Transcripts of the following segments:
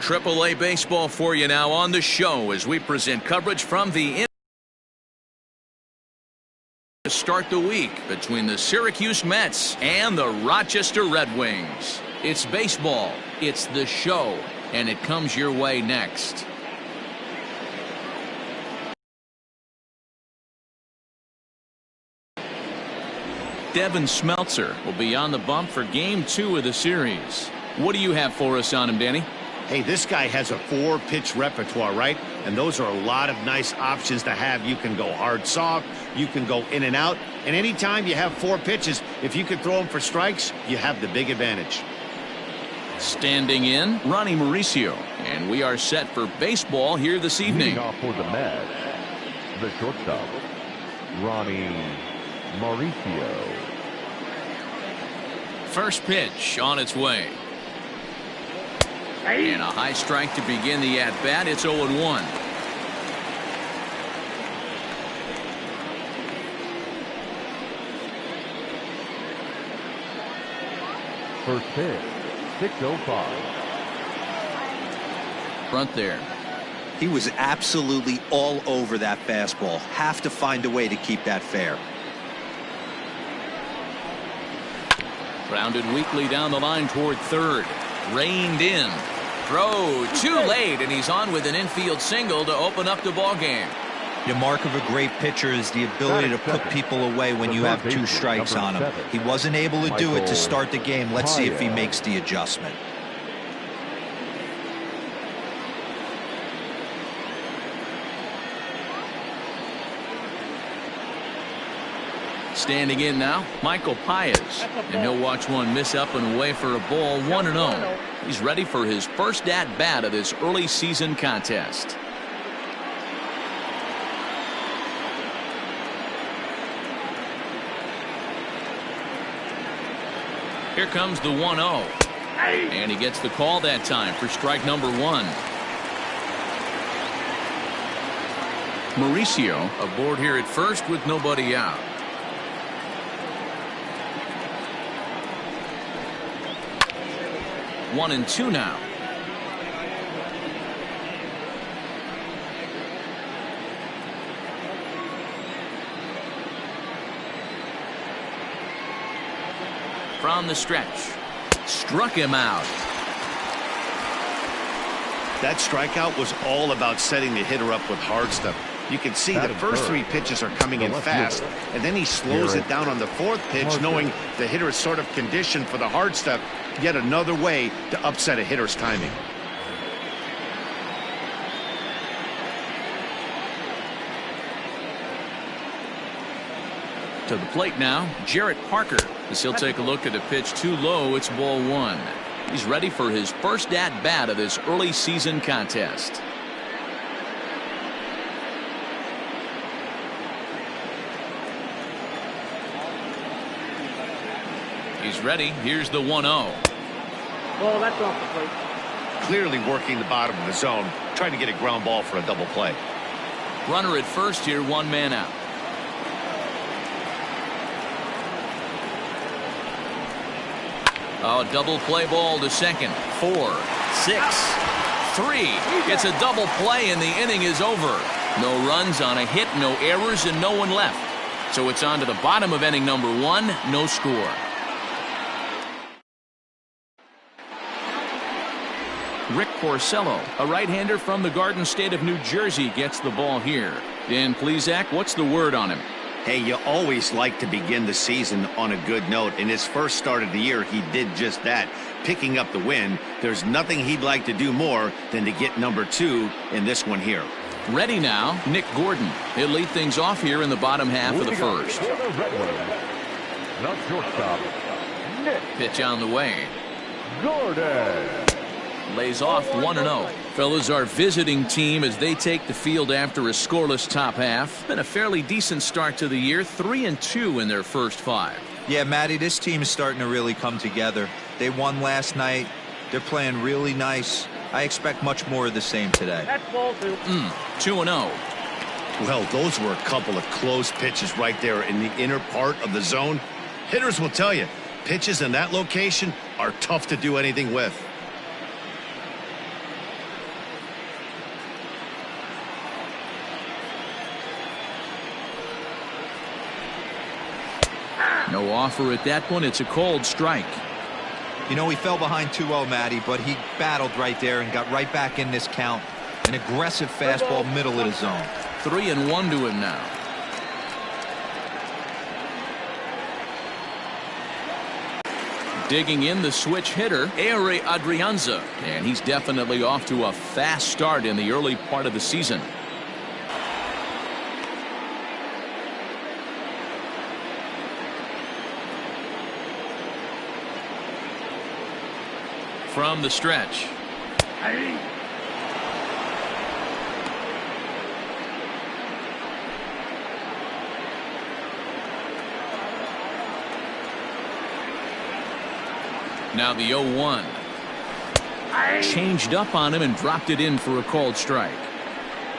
Triple-A baseball for you now on the show as we present coverage from the start the week between the Syracuse Mets and the Rochester Red Wings. It's baseball, it's the show, and it comes your way next. Devin Smeltzer will be on the bump for Game 2 of the series. What do you have for us on him, Danny? Hey, this guy has a 4-pitch repertoire, right? And those are a lot of nice options to have. You can go hard, soft, you can go in and out. And anytime you have 4 pitches, if you can throw them for strikes, you have the big advantage. Standing in, Ronnie Mauricio. And we are set for baseball here this evening. Leading off for the Mets, the shortstop, Ronnie Mauricio. First pitch on its way. And a high strike to begin the at-bat. It's 0-1. First pitch, 6:05. Front there. He was absolutely all over that fastball. Have to find a way to keep that fair. Grounded weakly down the line toward third. Reined in. Throw too late, and he's on with an infield single to open up the ball game. The mark of a great pitcher is the ability to put people away when you have 2 strikes on him. He wasn't able to do it to start the game. Let's see if he makes the adjustment. Standing in now, Michael Paez. And he'll watch one miss up and away for a ball, 1-0. He's ready for his first at-bat of this early season contest. Here comes the 1-0. And he gets the call that time for strike number 1. Mauricio aboard here at first with nobody out. One and two now. From the stretch. Struck him out. That strikeout was all about setting the hitter up with hard stuff. You can see the first 3 pitches are coming in fast, and then he slows it down on the 4th pitch, knowing the hitter is sort of conditioned for the hard stuff. Yet another way to upset a hitter's timing. To the plate now, Jarrett Parker. As he'll take a look at a pitch too low, it's ball 1. He's ready for his first at-bat of this early season contest. He's ready. Here's the 1-0. Well, that's off the plate. Clearly working the bottom of the zone, trying to get a ground ball for a double play. Runner at first here, 1 man out. Oh, double play ball to second. 4, 6, 3. It's a double play and the inning is over. No runs on a hit, no errors, and no one left. So it's on to the bottom of inning number 1, no score. Rick Porcello, a right-hander from the Garden State of New Jersey, gets the ball here. Dan Plesac, what's the word on him? Hey, you always like to begin the season on a good note. In his first start of the year, he did just that, picking up the win. There's nothing he'd like to do more than to get number 2 in this one here. Ready now, Nick Gordon. He'll lead things off here in the bottom half of the first. The shortstop, Nick Pitch on the way. Gordon. Lays off 1-0. Fellas, our visiting team as they take the field after a scoreless top half. Been a fairly decent start to the year, 3-2 in their first 5. Yeah, Matty, this team is starting to really come together. They won last night. They're playing really nice. I expect much more of the same today. That's ball 2. 2-0. Well, those were a couple of close pitches right there in the inner part of the zone. Hitters will tell you, pitches in that location are tough to do anything with. No offer at that one. It's a cold strike. You know, he fell behind 2-0, Matty, but he battled right there and got right back in this count. An aggressive fastball middle of the zone. 3-1 to him now. Digging in the switch hitter, Ehire Adrianza, and he's definitely off to a fast start in the early part of the season. From the stretch. Now the 0-1. Changed up on him and dropped it in for a called strike.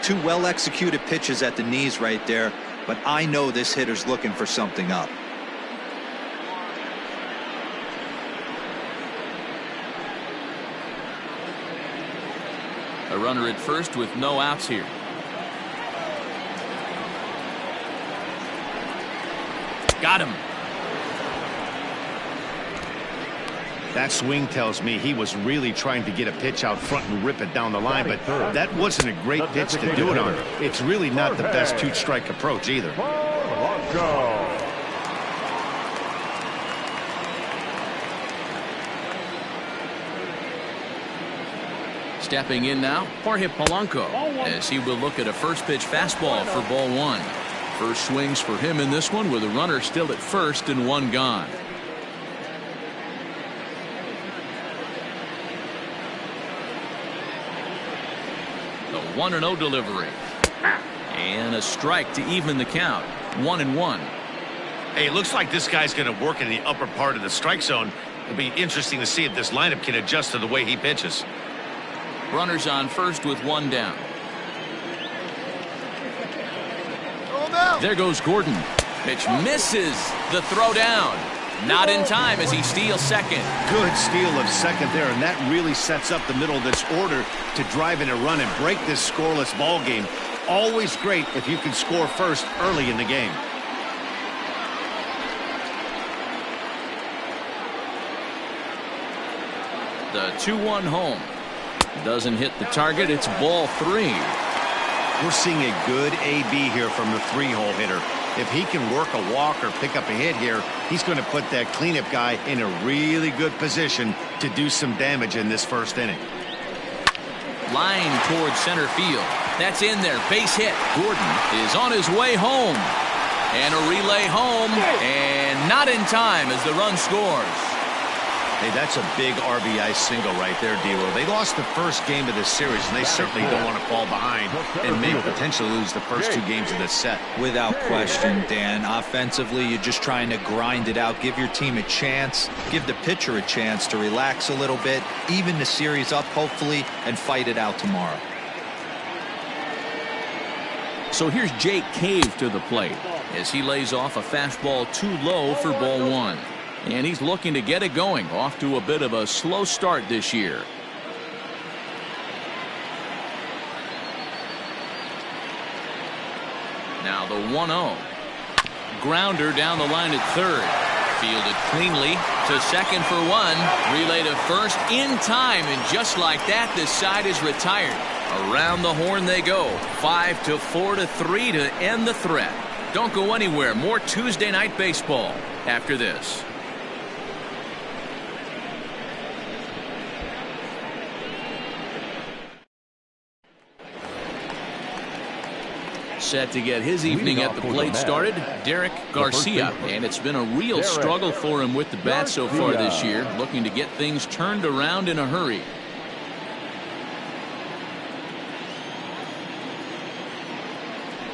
Two well-executed pitches at the knees right there, but I know this hitter's looking for something up. A runner at first with no outs here. Got him. That swing tells me he was really trying to get a pitch out front and rip it down the line, but that wasn't a great pitch to do it on. It's really not the best two-strike approach either. Stepping in now, Jorge Polanco, as he will look at a first pitch fastball for ball one. First swings for him in this one with a runner still at first and one gone. The 1-0 delivery. And a strike to even the count. 1-1. Hey, it looks like this guy's going to work in the upper part of the strike zone. It'll be interesting to see if this lineup can adjust to the way he pitches. Runners on first with one down. There goes Gordon. Pitch misses. The throw down. Not in time as he steals second. Good steal of second there, and that really sets up the middle of this order to drive in a run and break this scoreless ball game. Always great if you can score first early in the game. The 2-1 home. Doesn't hit the target. It's ball three. We're seeing a good AB here from the three-hole hitter. If he can work a walk or pick up a hit here, he's going to put that cleanup guy in a really good position to do some damage in this first inning. Line towards center field. That's in there. Base hit. Gordon is on his way home. And a relay home. And not in time as the run scores. Hey, that's a big RBI single right there, D-Lo. They lost the first game of this series, and they certainly don't want to fall behind and maybe potentially lose the first two games of this set. Without question, Dan. Offensively, you're just trying to grind it out, give your team a chance, give the pitcher a chance to relax a little bit, even the series up, hopefully, and fight it out tomorrow. So here's Jake Cave to the plate as he lays off a fastball too low for ball one. And he's looking to get it going. Off to a bit of a slow start this year. Now the 1-0. Grounder down the line at third. Fielded cleanly to second for one. Relay to first in time. And just like that, this side is retired. Around the horn they go. 5-4-3 to end the threat. Don't go anywhere. More Tuesday Night Baseball after this. Set to get his evening at the plate started, Derek Garcia, and it's been a real struggle for him with the bat so far this year, looking to get things turned around in a hurry.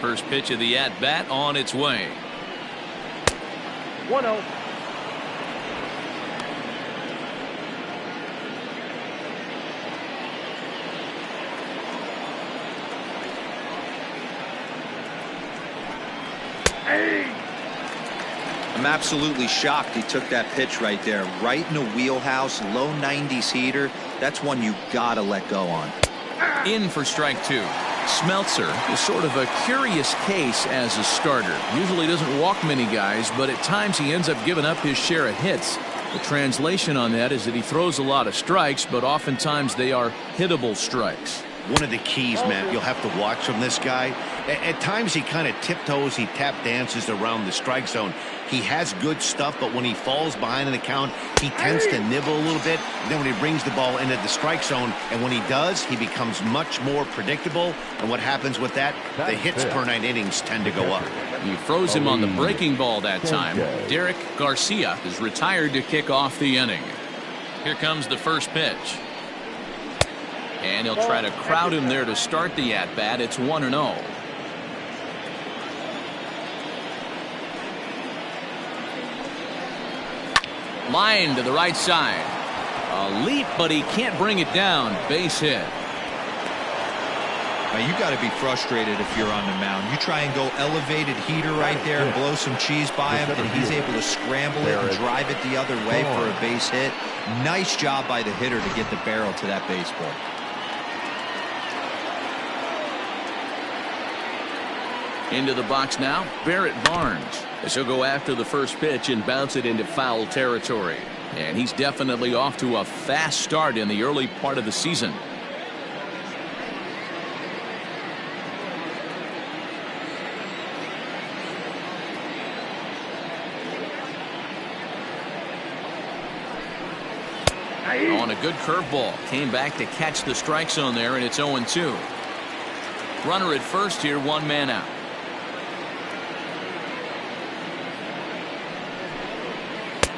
First pitch of the at-bat on its way. 1-0. I'm absolutely shocked he took that pitch right there. Right in the wheelhouse, low 90s heater. That's one you gotta let go on. In for strike two. Smeltzer is sort of a curious case as a starter. Usually doesn't walk many guys, but at times he ends up giving up his share of hits. The translation on that is that he throws a lot of strikes, but oftentimes they are hittable strikes. One of the keys, Matt, you'll have to watch from this guy. At times he kind of tiptoes, he tap dances around the strike zone. He has good stuff, but when he falls behind an account, he tends to nibble a little bit. And then when he brings the ball into the strike zone, and when he does, he becomes much more predictable. And what happens with that? The hits per 9 innings tend to go up. He froze him on the breaking ball that time. Derek Garcia is retired to kick off the inning. Here comes the first pitch. And he'll try to crowd him there to start the at-bat. It's 1-0. Line to the right side. A leap, but he can't bring it down. Base hit. Now, you got to be frustrated if you're on the mound. You try and go elevated heater right there and blow some cheese by him, and he's able to scramble it and drive it the other way for a base hit. Nice job by the hitter to get the barrel to that baseball. Into the box now, Barrett Barnes, as he'll go after the first pitch and bounce it into foul territory. And he's definitely off to a fast start in the early part of the season. On a good curveball, came back to catch the strike zone there, and it's 0-2. Runner at first here, 1 man out.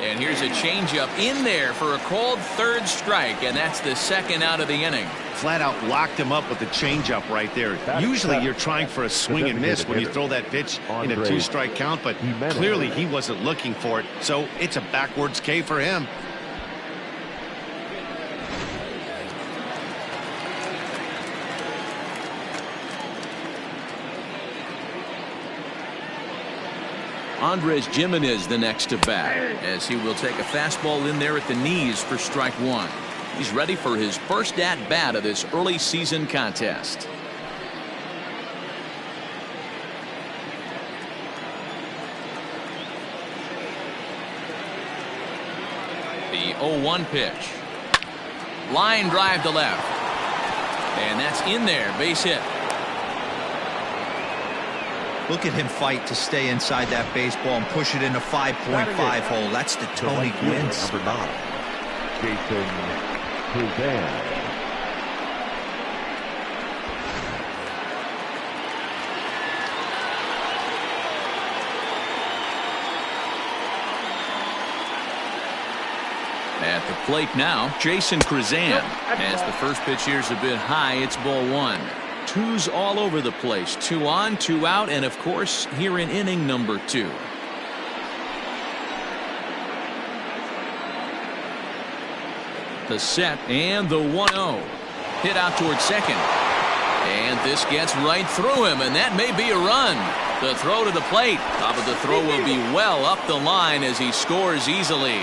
And here's a changeup in there for a called third strike, and that's the second out of the inning. Flat out locked him up with the changeup right there. Usually you're trying for a swing and miss when you throw that pitch in a 2-strike count, but clearly he wasn't looking for it, so it's a backwards K for him. Andres Gimenez the next to bat, as he will take a fastball in there at the knees for strike 1. He's ready for his first at bat of this early season contest. The 0-1 pitch. Line drive to left. And that's in there, base hit. Look at him fight to stay inside that baseball and push it in a 5.5 hole. That's the Tony Gwynn. Number 9, Jason Kruzan. At the plate now, Jason Kruzan. As the first pitch here's a bit high, it's ball 1. Twos all over the place. 2 on, 2 out, and of course here in inning number 2. The set and the 1-0. Hit out towards second. And this gets right through him, and that may be a run. The throw to the plate. But the throw will be well up the line as he scores easily.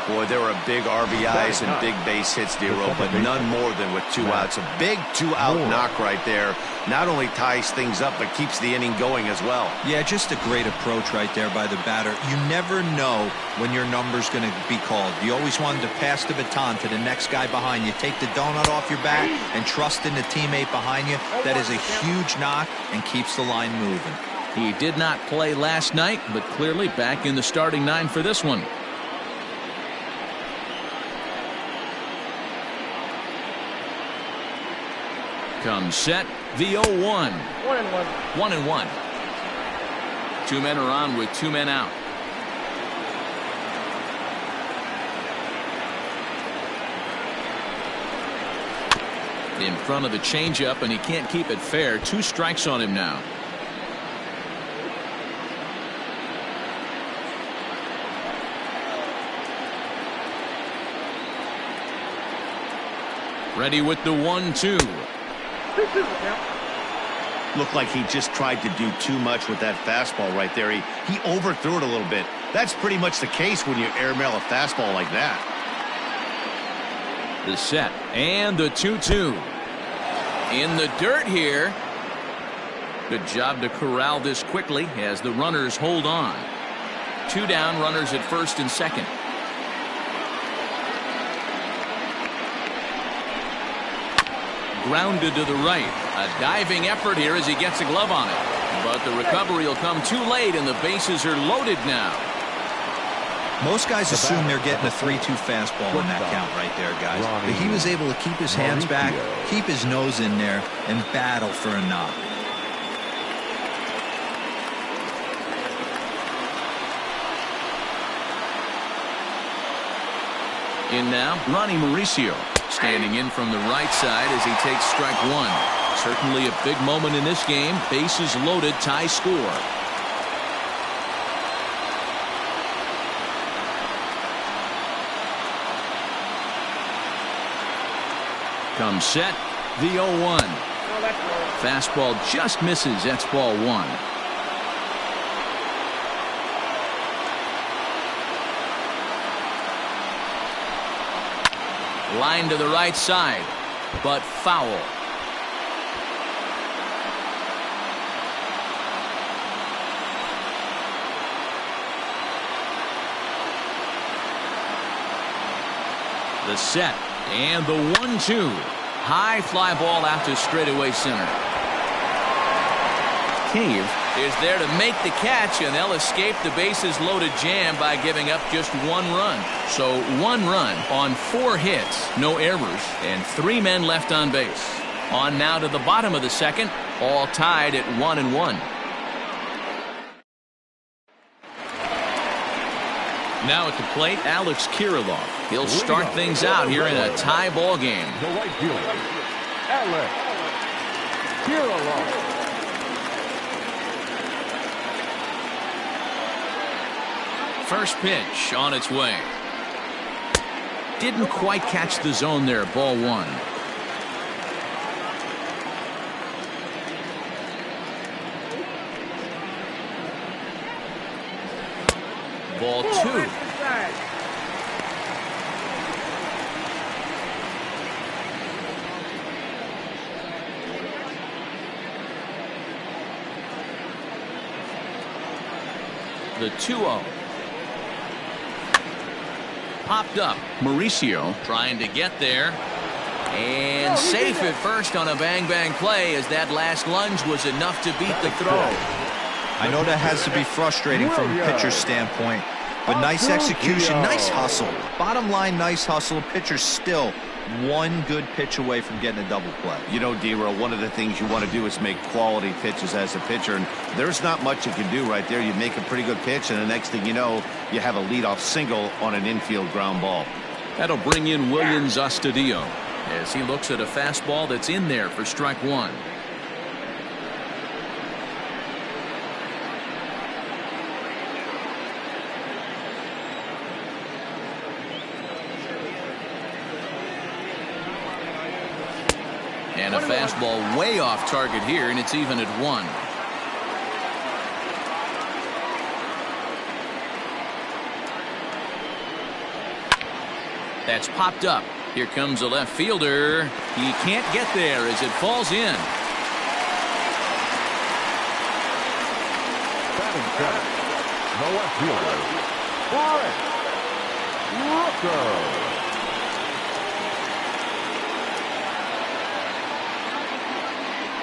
Boy, there were big RBIs and big base hits, D-Row, but none more than with 2 outs. A big 2-out knock right there. Not only ties things up, but keeps the inning going as well. Yeah, just a great approach right there by the batter. You never know when your number's going to be called. You always wanted to pass the baton to the next guy behind you. Take the donut off your back and trust in the teammate behind you. That is a huge knock and keeps the line moving. He did not play last night, but clearly back in the starting 9 for this one. Comes set, the 0-1. 1-1. 1-1. 2 men are on with 2 men out. In front of the changeup, and he can't keep it fair. 2 strikes on him now. Ready with the 1-2. Looked like he just tried to do too much with that fastball right there. He overthrew it a little bit. That's pretty much the case when you airmail a fastball like that. The set and the 2-2. In the dirt here. Good job to corral this quickly as the runners hold on. 2 down, runners at first and second. Grounded to the right. A diving effort here as he gets a glove on it. But the recovery will come too late, and the bases are loaded now. Most guys assume they're getting a 3-2 fastball in that count right there, guys. But he was able to keep his hands back, keep his nose in there, and battle for a knock. In now, Ronnie Mauricio, standing in from the right side as he takes strike 1. Certainly a big moment in this game. Bases loaded, tie score. Comes set, the 0-1. Fastball just misses. That's ball 1. Line to the right side, but foul. The set and the 1-2. High fly ball out to straightaway center. Cave is there to make the catch, and they'll escape the bases loaded jam by giving up just 1 run. So 1 run on 4 hits, no errors, and 3 men left on base. On now to the bottom of the second, all tied at 1-1. Now at the plate, Alex Kirilloff. He'll start things out here in a tie ball game. The right fielder, Alex Kirilloff. First pitch on its way. Didn't quite catch the zone there. Ball 1. Ball 2. The 2-0. Popped up. Mauricio trying to get there. And safe at first on a bang-bang play, as that last lunge was enough to beat the throw. I know that has to be frustrating from a pitcher's standpoint, but nice execution, nice hustle. Bottom line, nice hustle. Pitcher's still 1 good pitch away from getting a double play. You know, D-Roll, one of the things you want to do is make quality pitches as a pitcher, and there's not much you can do right there. You make a pretty good pitch, and the next thing you know, you have a leadoff single on an infield ground ball. That'll bring in Willians Astudillo as he looks at a fastball that's in there for strike 1. And a fastball way off target here, and it's even at 1. That's popped up. Here comes a left fielder. He can't get there as it falls in. Batting center, the left fielder, Brent Rooker.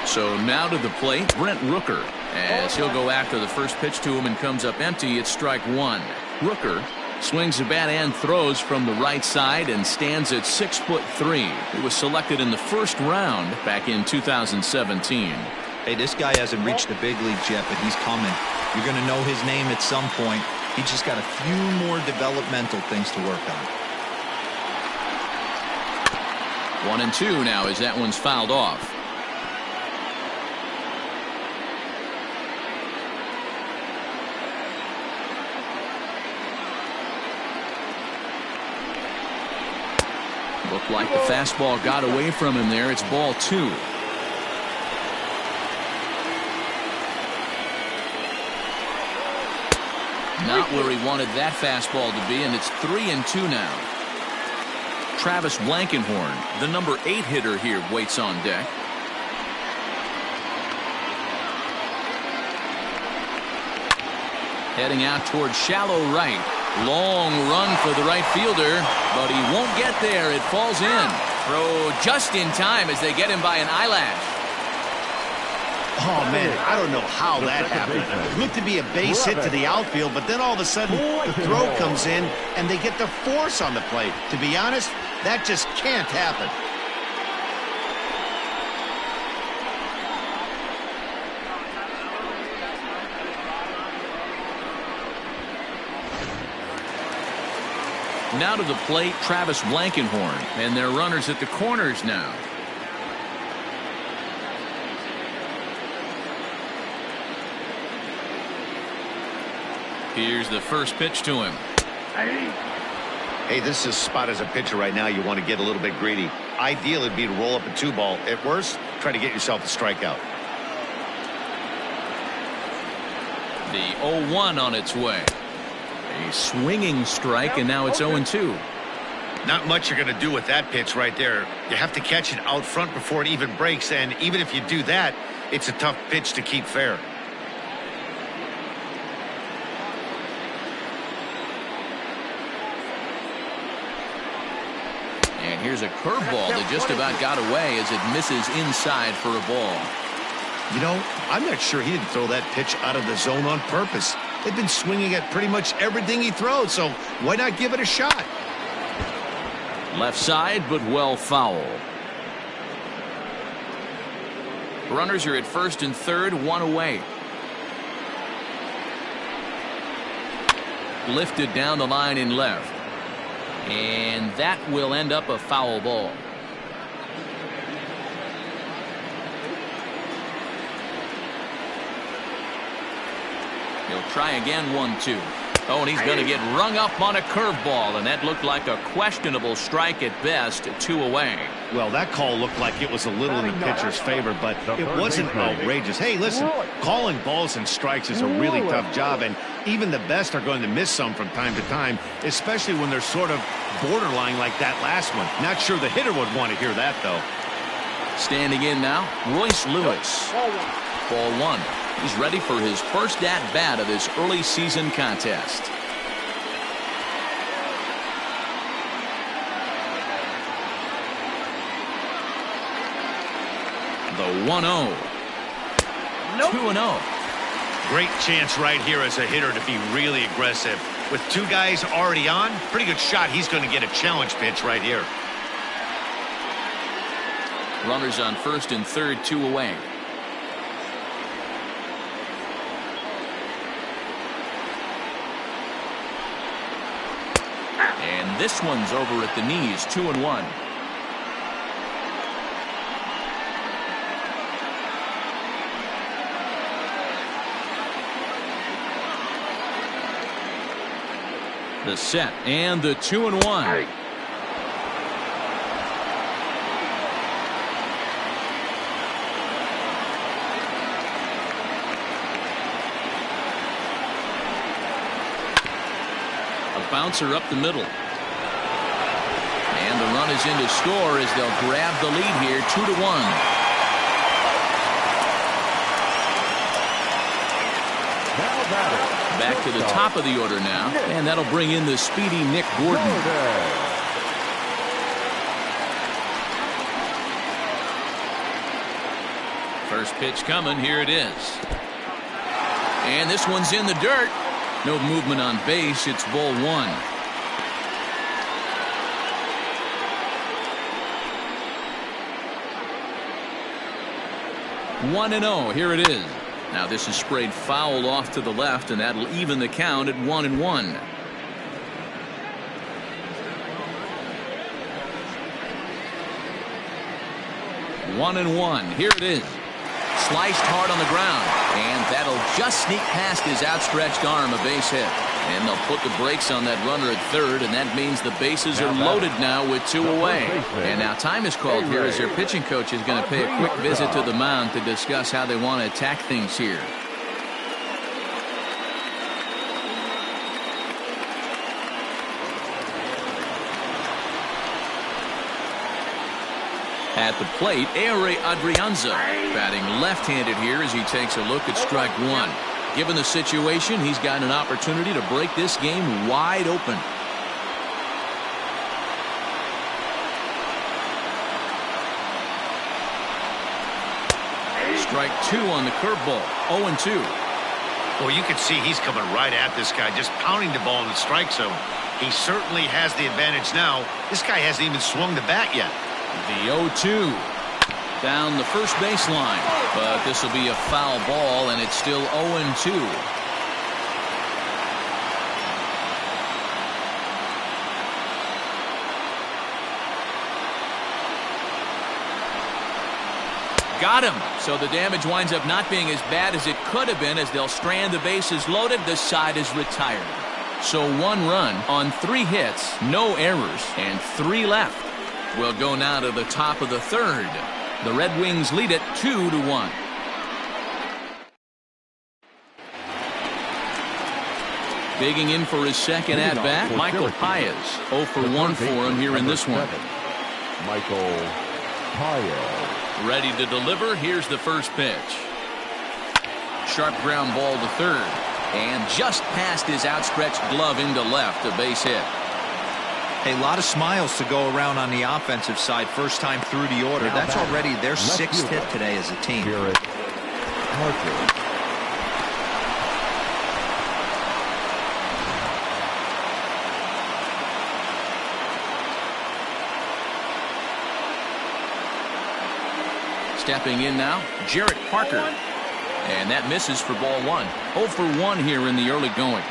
So now to the plate, Brent Rooker, as he'll go after the first pitch to him and comes up empty. It's strike 1. Rooker swings the bat and throws from the right side and stands at 6'3". He was selected in the first round back in 2017. Hey, this guy hasn't reached the big leagues yet, but he's coming. You're going to know his name at some point. He just got a few more developmental things to work on. 1-2 now as that one's fouled off. Looked like the fastball got away from him there. It's ball 2. Not where he wanted that fastball to be, and it's 3-2 now. Travis Blankenhorn, the number 8 hitter here, waits on deck. Heading out towards shallow right. Long run for the right fielder, but he won't get there. It falls in. Throw just in time as they get him by an eyelash. Oh, man, I don't know how that happened. It looked to be a base hit to the outfield, but then all of a sudden, the throw comes in, and they get the force on the plate. To be honest, that just can't happen. Now to the plate, Travis Blankenhorn, and their runners at the corners now. Here's the first pitch to him. Hey, this is a spot as a pitcher right now. You want to get a little bit greedy. Ideal would be to roll up a 2-ball. At worst, try to get yourself a strikeout. The 0-1 on its way. A swinging strike, and now it's 0-2. Not much you're going to do with that pitch right there. You have to catch it out front before it even breaks, and even if you do that, it's a tough pitch to keep fair. And here's a curveball that just about got away as it misses inside for a ball. You know, I'm not sure he didn't throw that pitch out of the zone on purpose. They've been swinging at pretty much everything he throws, so why not give it a shot? Left side, but well foul. Runners are at first and third, one away. Lifted down the line in left. And that will end up a foul ball. He'll try again, 1-2. Oh, and he's going to get rung up on a curveball, and that looked like a questionable strike at best, 2 away. Well, that call looked like it was a little in the pitcher's favor, but it wasn't outrageous. Hey, listen, calling balls and strikes is a really tough job, and even the best are going to miss some from time to time, especially when they're sort of borderline like that last one. Not sure the hitter would want to hear that, though. Standing in now, Royce Lewis. Ball 1. He's ready for his first at-bat of this early season contest. The 1-0. 2-0. Great chance right here as a hitter to be really aggressive. With 2 guys already on, pretty good shot. He's going to get a challenge pitch right here. Runners on first and third, 2 away. And this one's over at the knees, 2-1. The set and the 2-1. A bouncer up the middle. And the run is in to score as they'll grab the lead here, 2-1. Back to the top of the order now, and that'll bring in the speedy Nick Gordon. First pitch coming, here it is. And this one's in the dirt. No movement on base, it's ball 1. One and 0, here it is. Now this is sprayed foul off to the left, and that'll even the count at 1-1. One and 1. Here it is. Sliced hard on the ground, and that'll just sneak past his outstretched arm, a base hit. And they'll put the brakes on that runner at third, and that means the bases are loaded now with 2 away. And now time is called here as their pitching coach is going to pay a quick visit to the mound to discuss how they want to attack things here. At the plate, Ehire Adrianza batting left-handed here as he takes a look at strike 1. Given the situation, he's got an opportunity to break this game wide open. Strike 2 on the curveball. 0-2. Well, you can see he's coming right at this guy, just pounding the ball in the strike zone. He certainly has the advantage now. This guy hasn't even swung the bat yet. The 0-2 down the first baseline, but this will be a foul ball, and it's still 0-2. Got him. So the damage winds up not being as bad as it could have been, as they'll strand the bases loaded. The side is retired. So 1 run on 3 hits, no errors, and 3 left. We'll go now to the top of the 3rd. The Red Wings lead it 2-1. Digging in for his second at-bat, Michael Paez. 0 for 1 for him here in this one. Michael Paez. Ready to deliver. Here's the first pitch. Sharp ground ball to third. And just past his outstretched glove into left, a base hit. A lot of smiles to go around on the offensive side. First time through the order. That's already their 6th hit today as a team. Garrett Parker. Stepping in now, Jarrett Parker. And that misses for ball 1. 0 for 1 here in the early going.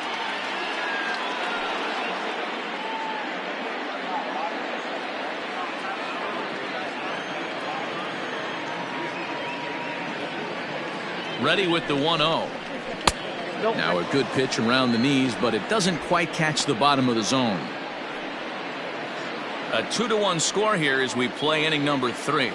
Ready with the 1-0. Now a good pitch around the knees, but it doesn't quite catch the bottom of the zone. A 2-1 score here as we play inning number 3.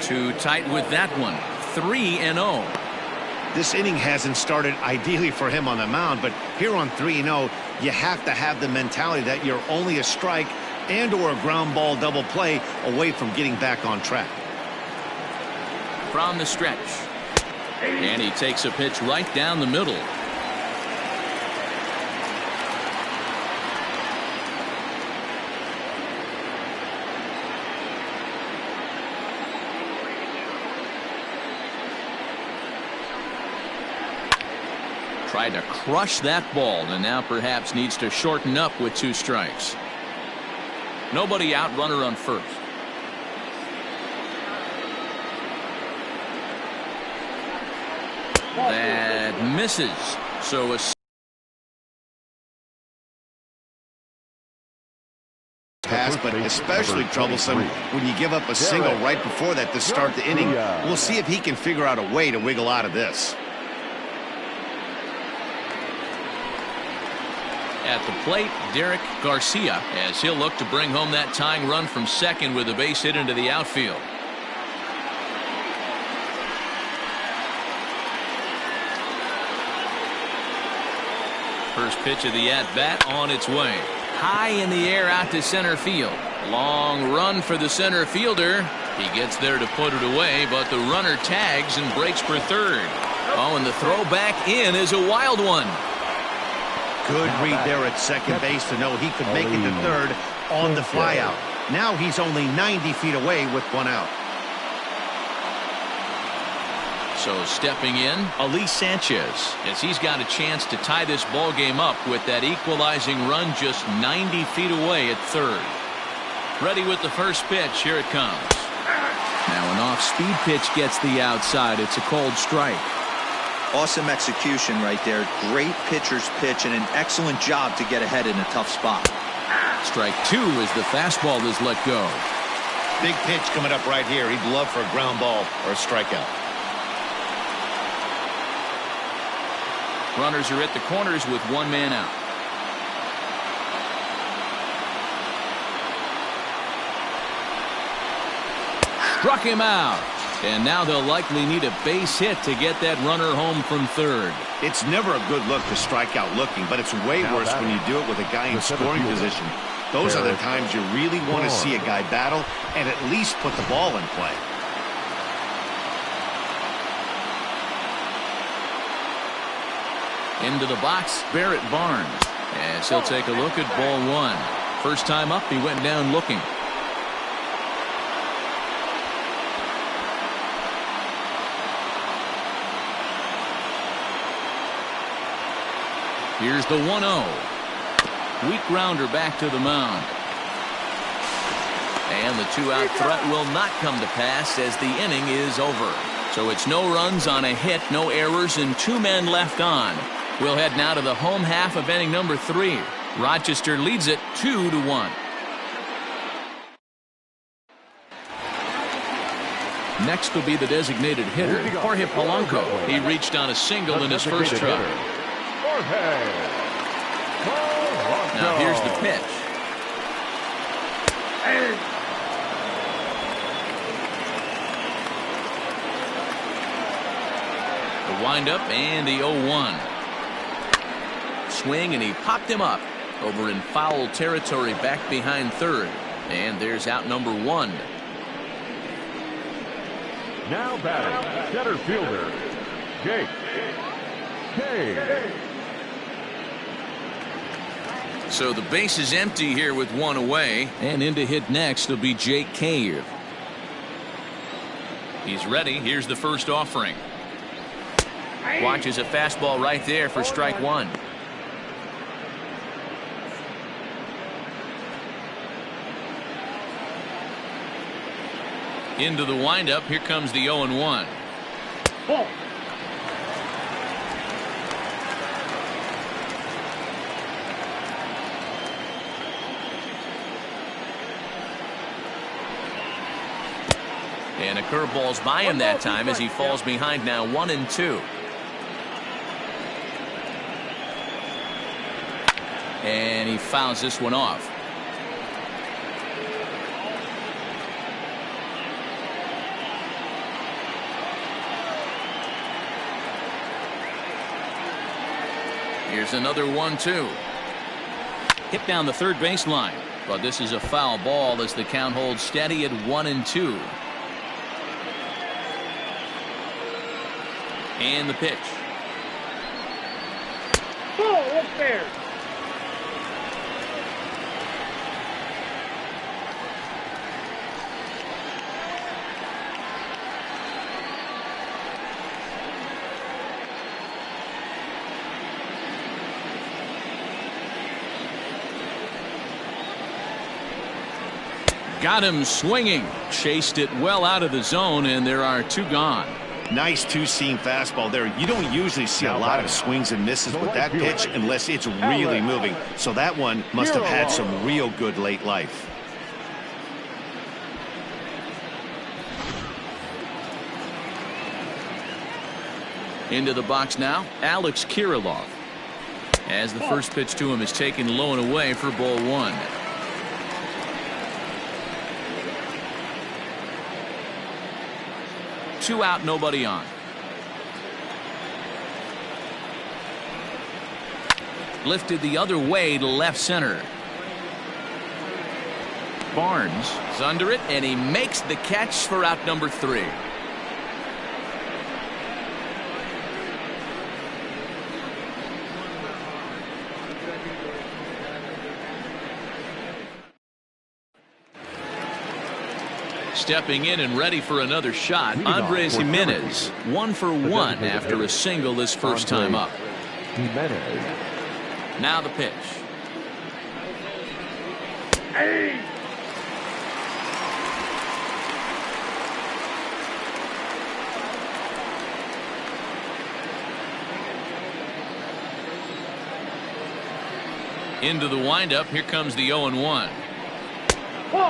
Too tight with that one. 3-0. This inning hasn't started ideally for him on the mound, but here on 3-0, you have to have the mentality that you're only a strike and or a ground ball double play away from getting back on track. From the stretch. And he takes a pitch right down the middle. Tried to crush that ball, and now perhaps needs to shorten up with 2 strikes. Nobody out, runner on first. That misses. So a pass, but especially troublesome when you give up a single right before that to start the inning. We'll see if he can figure out a way to wiggle out of this. At the plate, Derek Garcia, as he'll look to bring home that tying run from second with a base hit into the outfield. First pitch of the at-bat on its way. High in the air out to center field. Long run for the center fielder. He gets there to put it away, but the runner tags and breaks for third. Oh, and the throw back in is a wild one. Good read there at second base to know he could make it to third on the flyout. Now he's only 90 feet away with 1 out. So stepping in, Elise Sanchez, as he's got a chance to tie this ball game up with that equalizing run just 90 feet away at third. Ready with the first pitch. Here it comes. Now an off-speed pitch gets the outside. It's a called strike. Awesome execution right there. Great pitcher's pitch and an excellent job to get ahead in a tough spot. Strike 2 as the fastball is let go. Big pitch coming up right here. He'd love for a ground ball or a strikeout. Runners are at the corners with 1 man out. Struck him out. And now they'll likely need a base hit to get that runner home from third. It's never a good look to strike out looking, but it's way worse when you do it with a guy in scoring position. Those are the times you really want to see a guy battle and at least put the ball in play. Into the box, Barrett Barnes. As he'll take a look at ball one. First time up, he went down looking. Here's the 1-0. Weak grounder back to the mound. And the two-out threat will not come to pass as the inning is over. So it's no runs on a hit, no errors, and 2 men left on. We'll head now to the home half of inning number 3. Rochester leads it 2-1. Next will be the designated hitter, Jorge Polanco. He reached on a single in his first try. Now here's the pitch. The windup and the 0-1. Swing, and he popped him up over in foul territory back behind third. And there's out number 1. Now batting, center fielder, Jake Cave. So the base is empty here with 1 away. And in to hit next will be Jake Cave. He's ready. Here's the first offering. Watches a fastball right there for strike 1. Into the windup. Here comes the 0-1. Ball. And a curveball's by him that time as he falls behind now 1-2. And he fouls this one off. Here's another 1-2. Hit down the third baseline. But this is a foul ball as the count holds steady at 1-2. And the pitch. Ball, up there. Got him swinging. Chased it well out of the zone, and there are 2 gone. Nice two-seam fastball there. You don't usually see a lot of swings and misses with that pitch unless it's really moving. So that one must have had some real good late life. Into the box now, Alex Kirilloff. As the first pitch to him is taken low and away for ball 1. Two out, nobody on. Lifted the other way to left center. Barnes is under it, and he makes the catch for out number 3. Stepping in and ready for another shot, Andres Gimenez. 1 for 1 after a single this first time up. Now the pitch. Hey. Into the windup. Here comes the 0-1.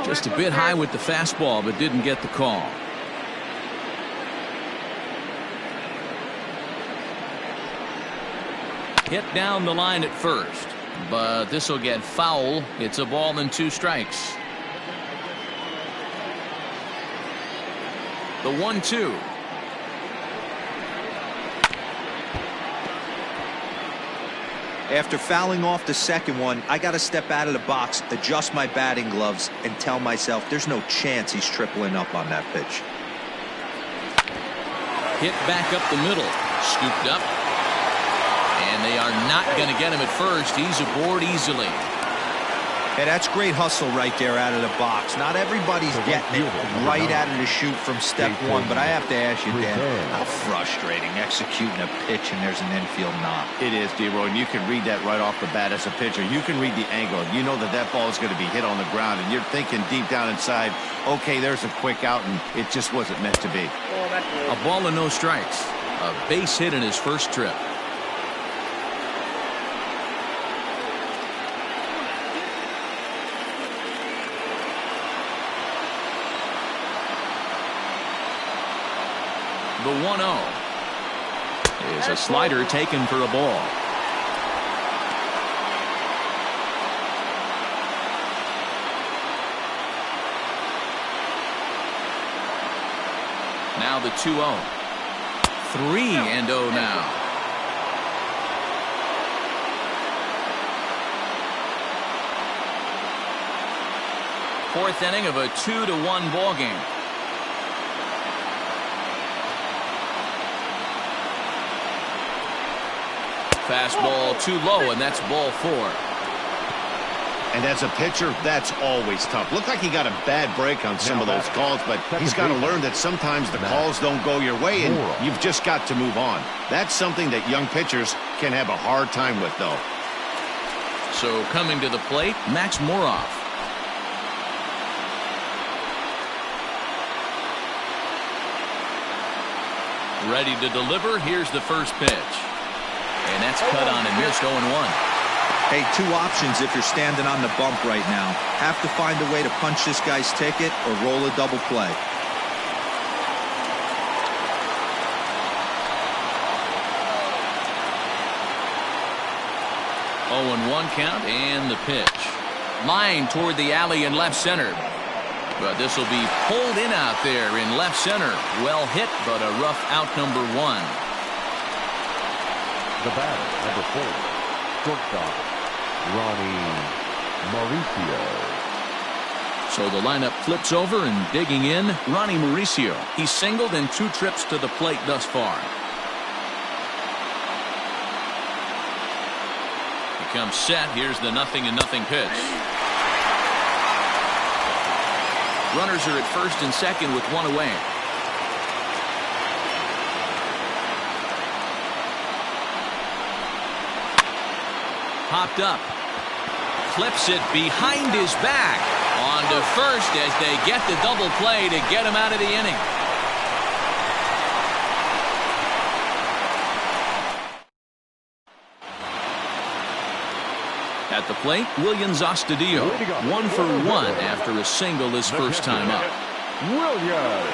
Just a bit high with the fastball, but didn't get the call. Hit down the line at first, but this will get foul. It's a ball and 2 strikes. The 1-2. After fouling off the second one, I got to step out of the box, adjust my batting gloves, and tell myself there's no chance he's tripling up on that pitch. Hit back up the middle. Scooped up. And they are not going to get him at first. He's aboard easily. Hey, that's great hustle right there out of the box. Not everybody's getting it right out of the chute from step one, but I have to ask you, Dan, how frustrating executing a pitch and there's an infield knock. It is, D-Roy, and you can read that right off the bat as a pitcher. You can read the angle. You know that that ball is going to be hit on the ground, and you're thinking deep down inside, okay, there's a quick out, and it just wasn't meant to be. A ball and no strikes. A base hit in his first trip. The 1-0 is a slider taken for a ball. Now the 2-0. 3-0 now. Fourth inning of a 2-1 ball game. Fastball too low, and that's ball 4. And as a pitcher, that's always tough. Looked like he got a bad break on some of those calls, but he's got to learn that sometimes the calls don't go your way, and you've just got to move on. That's something that young pitchers can have a hard time with, though. So coming to the plate, Max Moroff. Ready to deliver. Here's the first pitch. And that's cut on and missed. 0-1. Hey, two options if you're standing on the bump right now. Have to find a way to punch this guy's ticket or roll a double play. Oh, 0-1 count and the pitch. Line toward the alley in left center. But this will be pulled in out there in left center. Well hit, but a rough out, number 1. The batter, number 4, shortstop, Ronnie Mauricio. So the lineup flips over, and digging in, Ronnie Mauricio. He's singled in 2 trips to the plate thus far. He comes set. Here's the 0-0 pitch. Runners are at first and second with 1 away. Popped up. Clips it behind his back. On to first as they get the double play to get him out of the inning. At the plate, Willians Astudillo. 1 for 1 after a single his first time up. Willians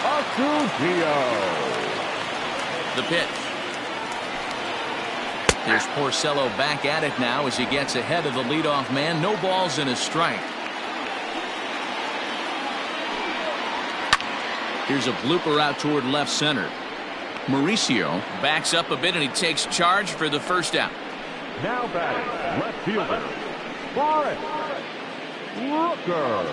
Astudillo. The pitch. There's Porcello back at it now as he gets ahead of the leadoff man. No balls and a strike. Here's a blooper out toward left center. Mauricio backs up a bit and he takes charge for the first out. Now batting, left fielder, Forrest Rooker.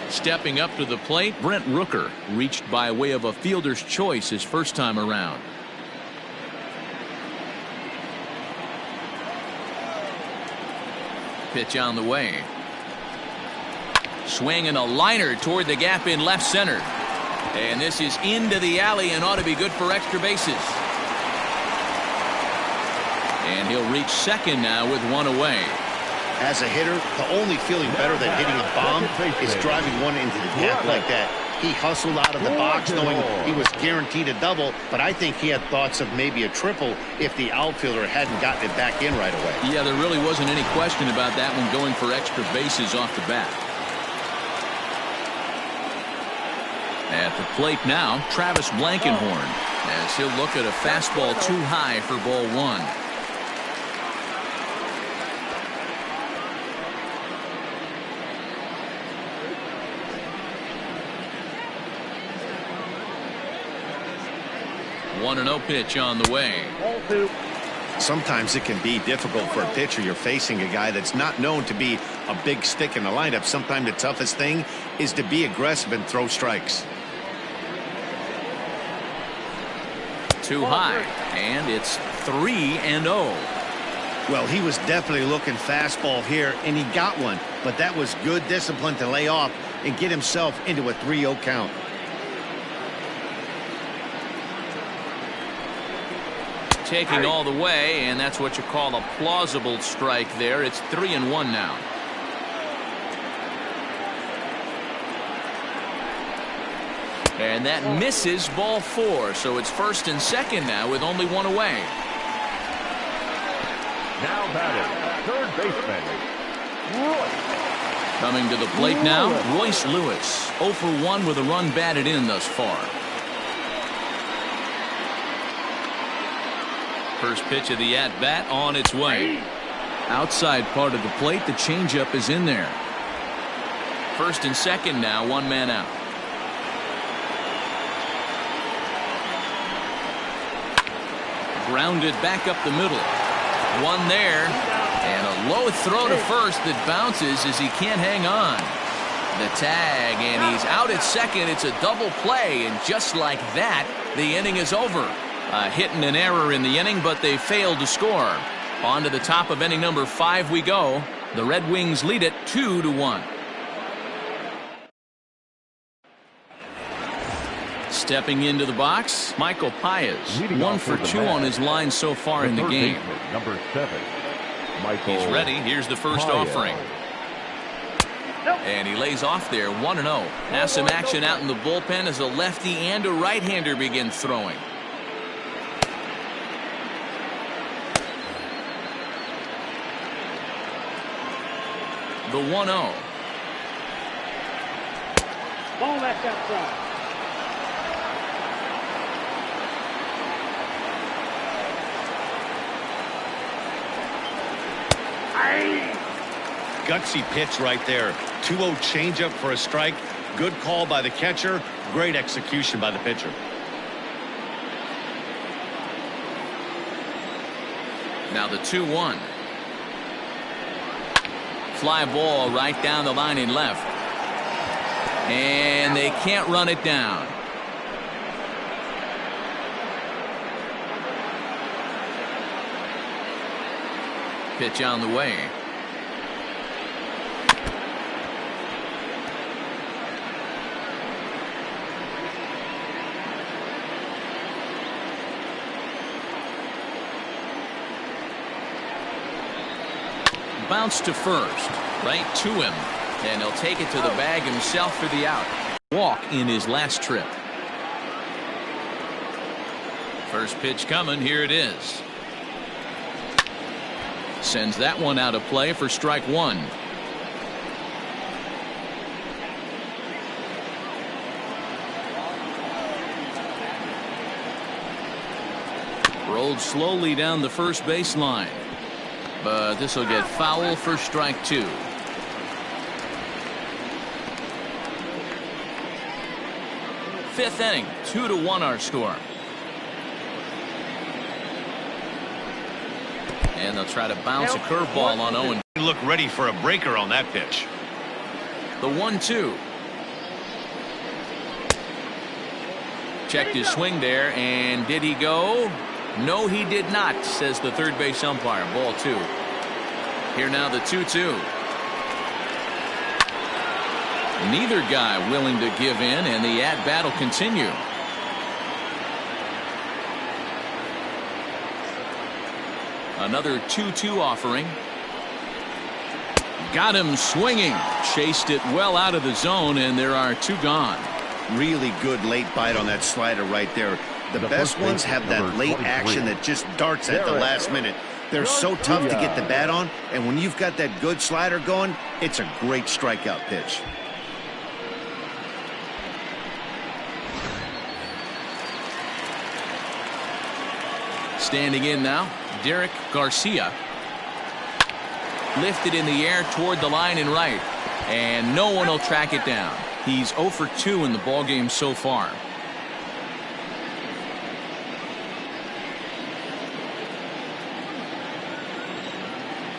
Stepping up to the plate, Brent Rooker reached by way of a fielder's choice his first time around. Pitch on the way. Swing and a liner toward the gap in left center. And this is into the alley and ought to be good for extra bases. And he'll reach second now with 1 away. As a hitter, the only feeling better than hitting a bomb is driving one into the gap like that. He hustled out of the box knowing he was guaranteed a double, but I think he had thoughts of maybe a triple if the outfielder hadn't gotten it back in right away. Yeah, there really wasn't any question about that one going for extra bases off the bat. At the plate now, Travis Blankenhorn, as he'll look at a fastball too high for ball 1. One 1-0 pitch on the way. Sometimes it can be difficult for a pitcher. You're facing a guy that's not known to be a big stick in the lineup. Sometimes the toughest thing is to be aggressive and throw strikes. Too high, and it's 3-0. Well, he was definitely looking fastball here, and he got one. But that was good discipline to lay off and get himself into a 3-0 count. Taking all the way, and that's what you call a plausible strike there. It's 3-1 now. And that misses, ball 4. So it's 1st and 2nd now with only 1 away. Now batting, third baseman, Royce. Coming to the plate now, Royce Lewis. 0 for 1 with a run batted in thus far. First pitch of the at-bat on its way. Outside part of the plate, the changeup is in there. 1st and 2nd now, 1 man out. Grounded back up the middle. 1 there. And a low throw to first that bounces as he can't hang on. The tag, and he's out at second. It's a double play, and just like that, the inning is over. A hit and an error in the inning, but they failed to score. On to the top of inning number 5 we go. The Red Wings lead it 2-1. Stepping into the box, Michael Paez. 1 for 2 on his line so far in the game. Number 7, Michael. He's ready. Here's the first offering. And he lays off there, 1-0. Now some action out in the bullpen as a lefty and a right-hander begin throwing. The 1-0. Ball left outside. Gutsy pitch right there. 2-0 changeup for a strike. Good call by the catcher. Great execution by the pitcher. Now the 2-1. Fly ball right down the line in left. And they can't run it down. Pitch on the way. Bounce to first, right to him, and he'll take it to the bag himself for the out. Walk in his last trip. First pitch coming, here it is. Sends that one out of play for strike 1. Rolled slowly down the first baseline. But this will get foul for strike 2. Fifth inning, 2-1 our score. And they'll try to bounce a curveball on Owen. Look ready for a breaker on that pitch. The 1-2. Checked his swing there, and did he go? No, he did not, says the third base umpire. Ball 2. Here now the 2-2. Neither guy willing to give in, and the at-bat will continue. Another 2-2 offering. Got him swinging. Chased it well out of the zone, and there are 2 gone. Really good late bite on that slider right there. The best ones have that late action that just darts at the last minute. They're so tough to get the bat on, and when you've got that good slider going, it's a great strikeout pitch. Standing in now, Derek Garcia. Lifted in the air toward the line and right, and no one will track it down. He's 0 for 2 in the ballgame so far.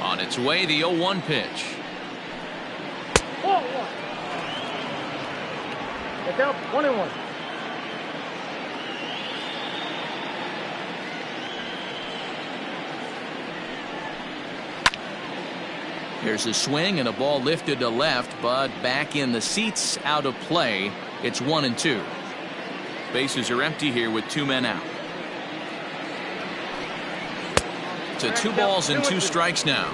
On its way, the 0-1 pitch. Ball 1. It's out 1-1. Here's a swing and a ball lifted to left, but back in the seats, out of play. It's 1-2. Bases are empty here with 2 men out. To 2 balls and 2 strikes now.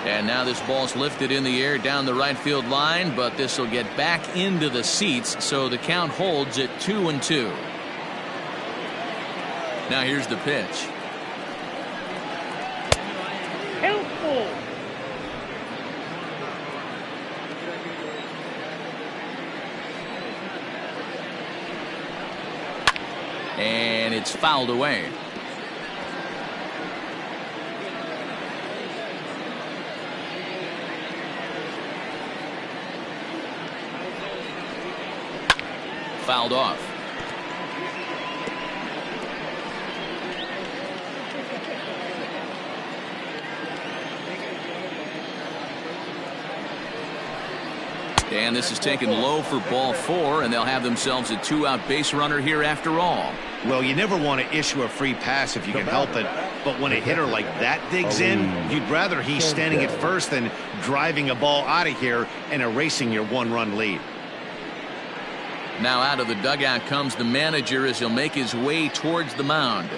And now this ball's lifted in the air down the right field line, but this will get back into the seats, so the count holds at 2-2. Now here's the pitch. Helpful. And it's fouled away. Fouled off. And this is taken low for ball 4, and they'll have themselves a 2-out base runner here after all. Well, you never want to issue a free pass if you can help it, but when a hitter like that digs in, you'd rather he's standing at first than driving a ball out of here and erasing your 1-run lead. Now out of the dugout comes the manager as he'll make his way towards the mound.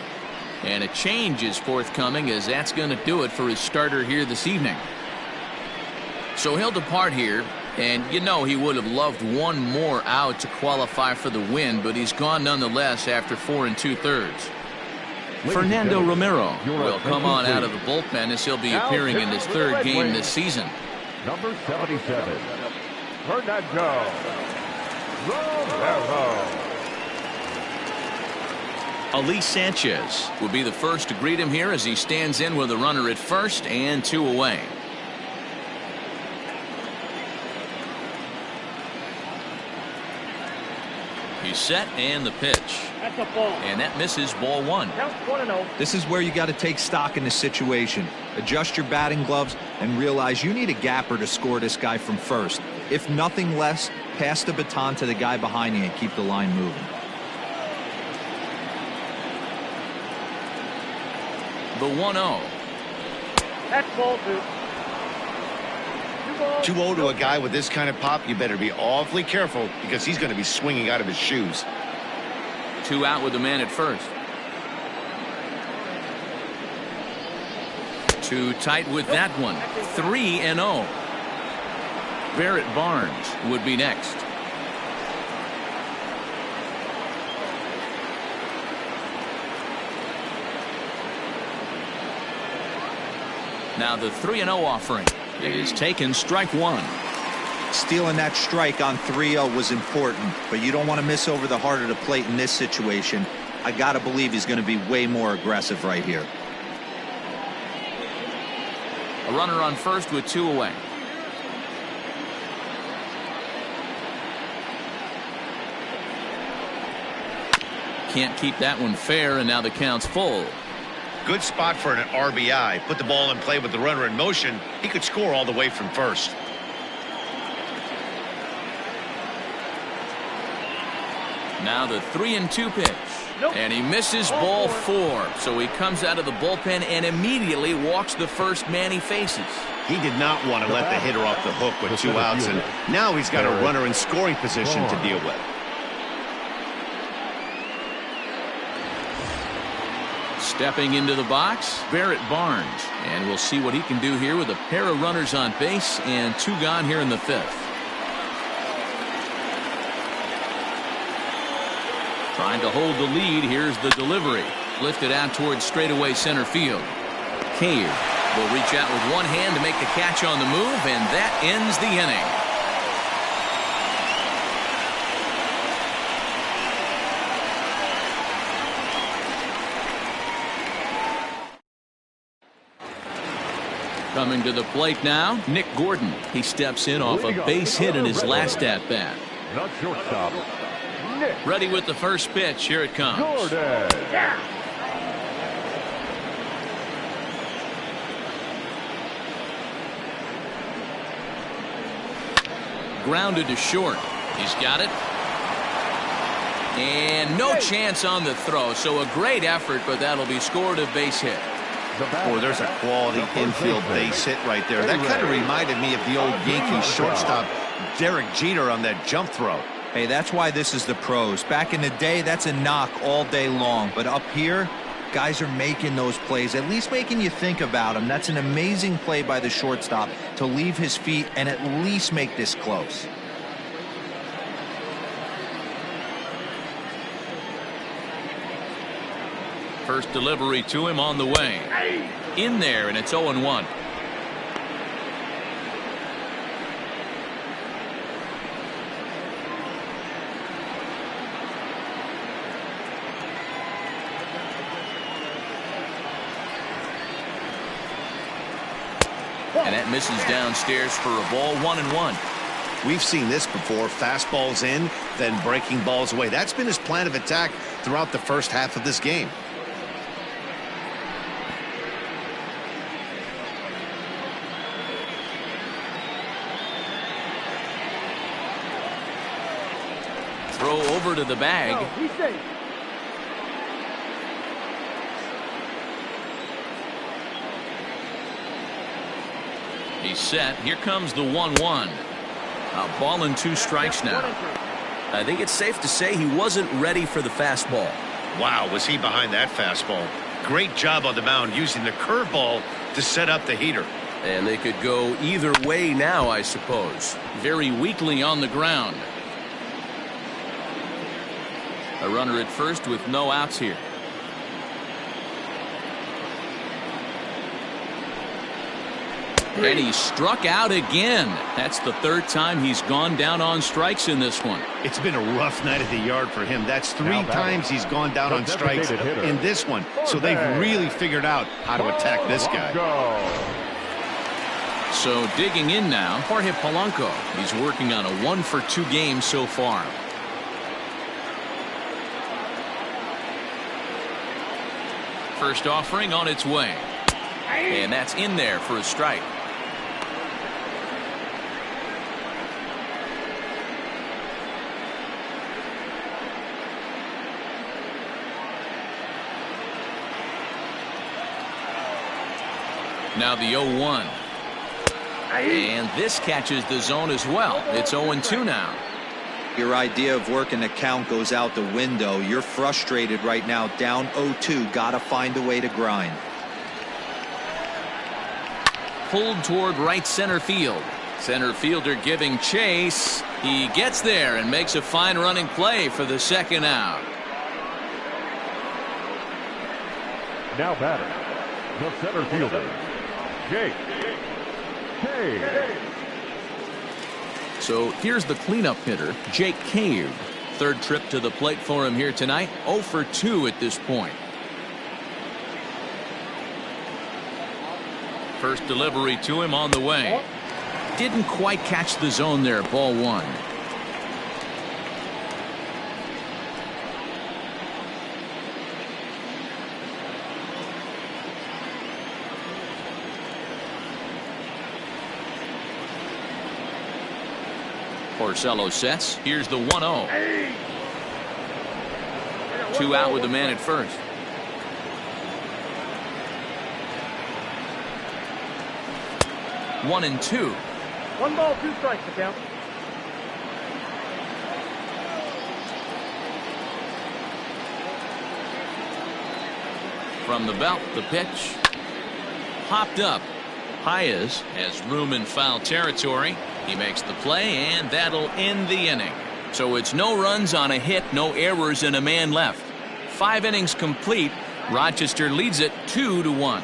And a change is forthcoming, as that's going to do it for his starter here this evening. So he'll depart here, and you know he would have loved 1 more out to qualify for the win, but he's gone nonetheless after 4 2/3. Fernando Romero will come on out of the bullpen as he'll be appearing in his 3rd game this season. Number 77, Fernando Romero. Ali Sanchez will be the first to greet him here as he stands in with a runner at first and 2 away. He's set, and the pitch. That's a ball. And that misses, ball 1. Count 1-0. This is where you got to take stock in the situation. Adjust your batting gloves and realize you need a gapper to score this guy from first. If nothing less, pass the baton to the guy behind you and keep the line moving. The 1-0. That's ball 2. 2-0 to a guy with this kind of pop, you better be awfully careful because he's going to be swinging out of his shoes. 2 out with the man at first. Too tight with that one. 3-0. Barrett Barnes would be next. Now the 3-0 offering is taken, strike 1. Stealing that strike on 3-0 was important, but you don't want to miss over the heart of the plate in this situation. I got to believe he's going to be way more aggressive right here. A runner on first with 2 away. Can't keep that one fair, and now the count's full. Good spot for an RBI. Put the ball in play with the runner in motion. He could score all the way from first. Now the 3-2 pitch. Nope. And he misses, ball 4. So he comes out of the bullpen and immediately walks the first man he faces. He did not want to let the hitter off the hook with 2 outs, and now he's got a runner in scoring position to deal with. Stepping into the box, Barrett Barnes. And we'll see what he can do here with a pair of runners on base and 2 gone here in the 5th. Trying to hold the lead. Here's the delivery. Lifted out towards straightaway center field. Cave will reach out with one hand to make the catch on the move, and that ends the inning. Coming to the plate now, Nick Gordon. He steps in off a base hit in his last at-bat. Not shortstop, Nick. Ready with the first pitch. Here it comes. Gordon. Grounded to short. He's got it. And no chance on the throw, so a great effort, but that'll be scored a base hit. Oh, there's a quality infield base hit right there. That kind of reminded me of the old Yankees shortstop Derek Jeter on that jump throw. Hey, that's why this is the pros. Back in the day, that's a knock all day long. But up here, guys are making those plays, at least making you think about them. That's an amazing play by the shortstop to leave his feet and at least make this close. First delivery to him on the way. In there, and it's 0-1. And that misses downstairs for a ball, 1-1. We've seen this before. Fastballs in, then breaking balls away. That's been his plan of attack throughout the first half of this game. Throw over to the bag. No, he's safe. He's set. Here comes the 1-1. A ball and 2 strikes now. I think it's safe to say he wasn't ready for the fastball. Wow, was he behind that fastball. Great job on the mound using the curveball to set up the heater. And they could go either way now, I suppose. Very weakly on the ground. A runner at first with no outs here. And he struck out again. That's the 3rd time he's gone down on strikes in this one. It's been a rough night at the yard for him. That's 3 times he's gone down on strikes in this one. So they've really figured out how to attack this guy. So digging in now, Jorge Polanco. He's working on a 1-for-2 game so far. First offering on its way. And that's in there for a strike. Now the 0-1. And this catches the zone as well. It's 0-2 now. Your idea of working the count goes out the window. You're frustrated right now, down 0-2. Got to find a way to grind. Pulled toward right center field. Center fielder giving chase. He gets there and makes a fine running play for the 2nd out. Now batting, the center fielder, Jake Cave. So here's the cleanup hitter, Jake Cave. 3rd trip to the plate for him here tonight. 0-for-2 at this point. First delivery to him on the way. Didn't quite catch the zone there. Ball 1. Porcello sets. Here's the 1-0. 2 out with the man at first. One and 2. 1 ball, 2 strikes to count. From the belt, the pitch. Popped up. Paez has room in foul territory. He makes the play, and that'll end the inning. So it's no runs on a hit, no errors, and a man left. 5 innings complete. Rochester leads it 2-1.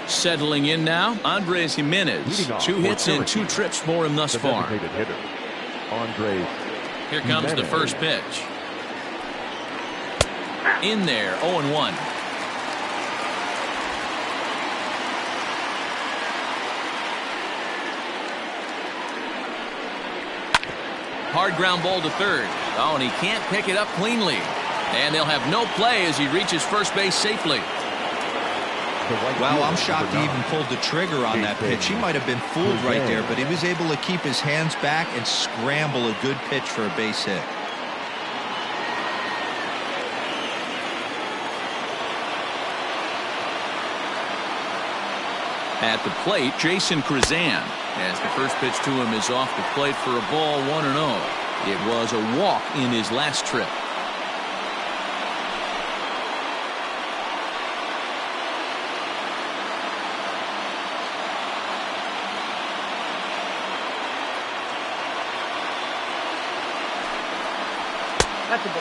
Settling in now, Andres Jimenez. 2 hits and 2 trips for him thus far. Here comes the first pitch. In there, 0-1. Hard ground ball to 3rd. Oh, and he can't pick it up cleanly. And they'll have no play as he reaches first base safely. Well, I'm shocked he even pulled the trigger on that pitch. He might have been fooled right there, but he was able to keep his hands back and scramble a good pitch for a base hit. At the plate, Jason Krizan, as the first pitch to him is off the plate for a ball, 1-0. It was a walk in his last trip.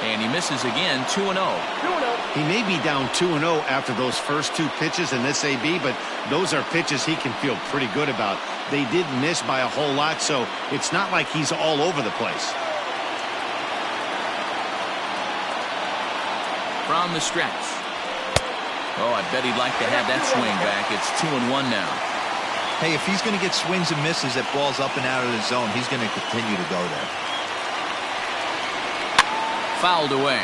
And he misses again, 2-0. 2-0. He may be down 2-0 after those first two pitches in this AB, but those are pitches he can feel pretty good about. They did miss by a whole lot, so it's not like he's all over the place. From the stretch. Oh, I bet he'd like to have that swing back. It's 2-1 now. Hey, if he's going to get swings and misses at balls up and out of the zone, he's going to continue to go there. Fouled away.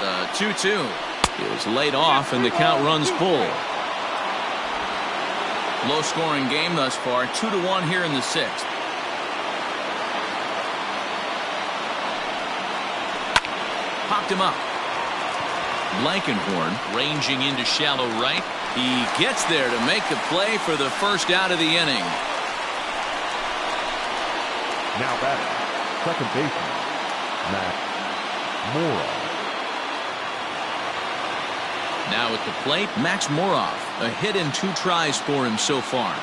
The 2-2 is laid off and the count runs full. Low scoring game thus far, 2-1 here in the sixth. Popped him up. Blankenhorn ranging into shallow right. He gets there to make the play for the first out of the inning. Now batting, second baseman, Max Moroff. Now at the plate, Max Moroff. A hit and 2 tries for him so far.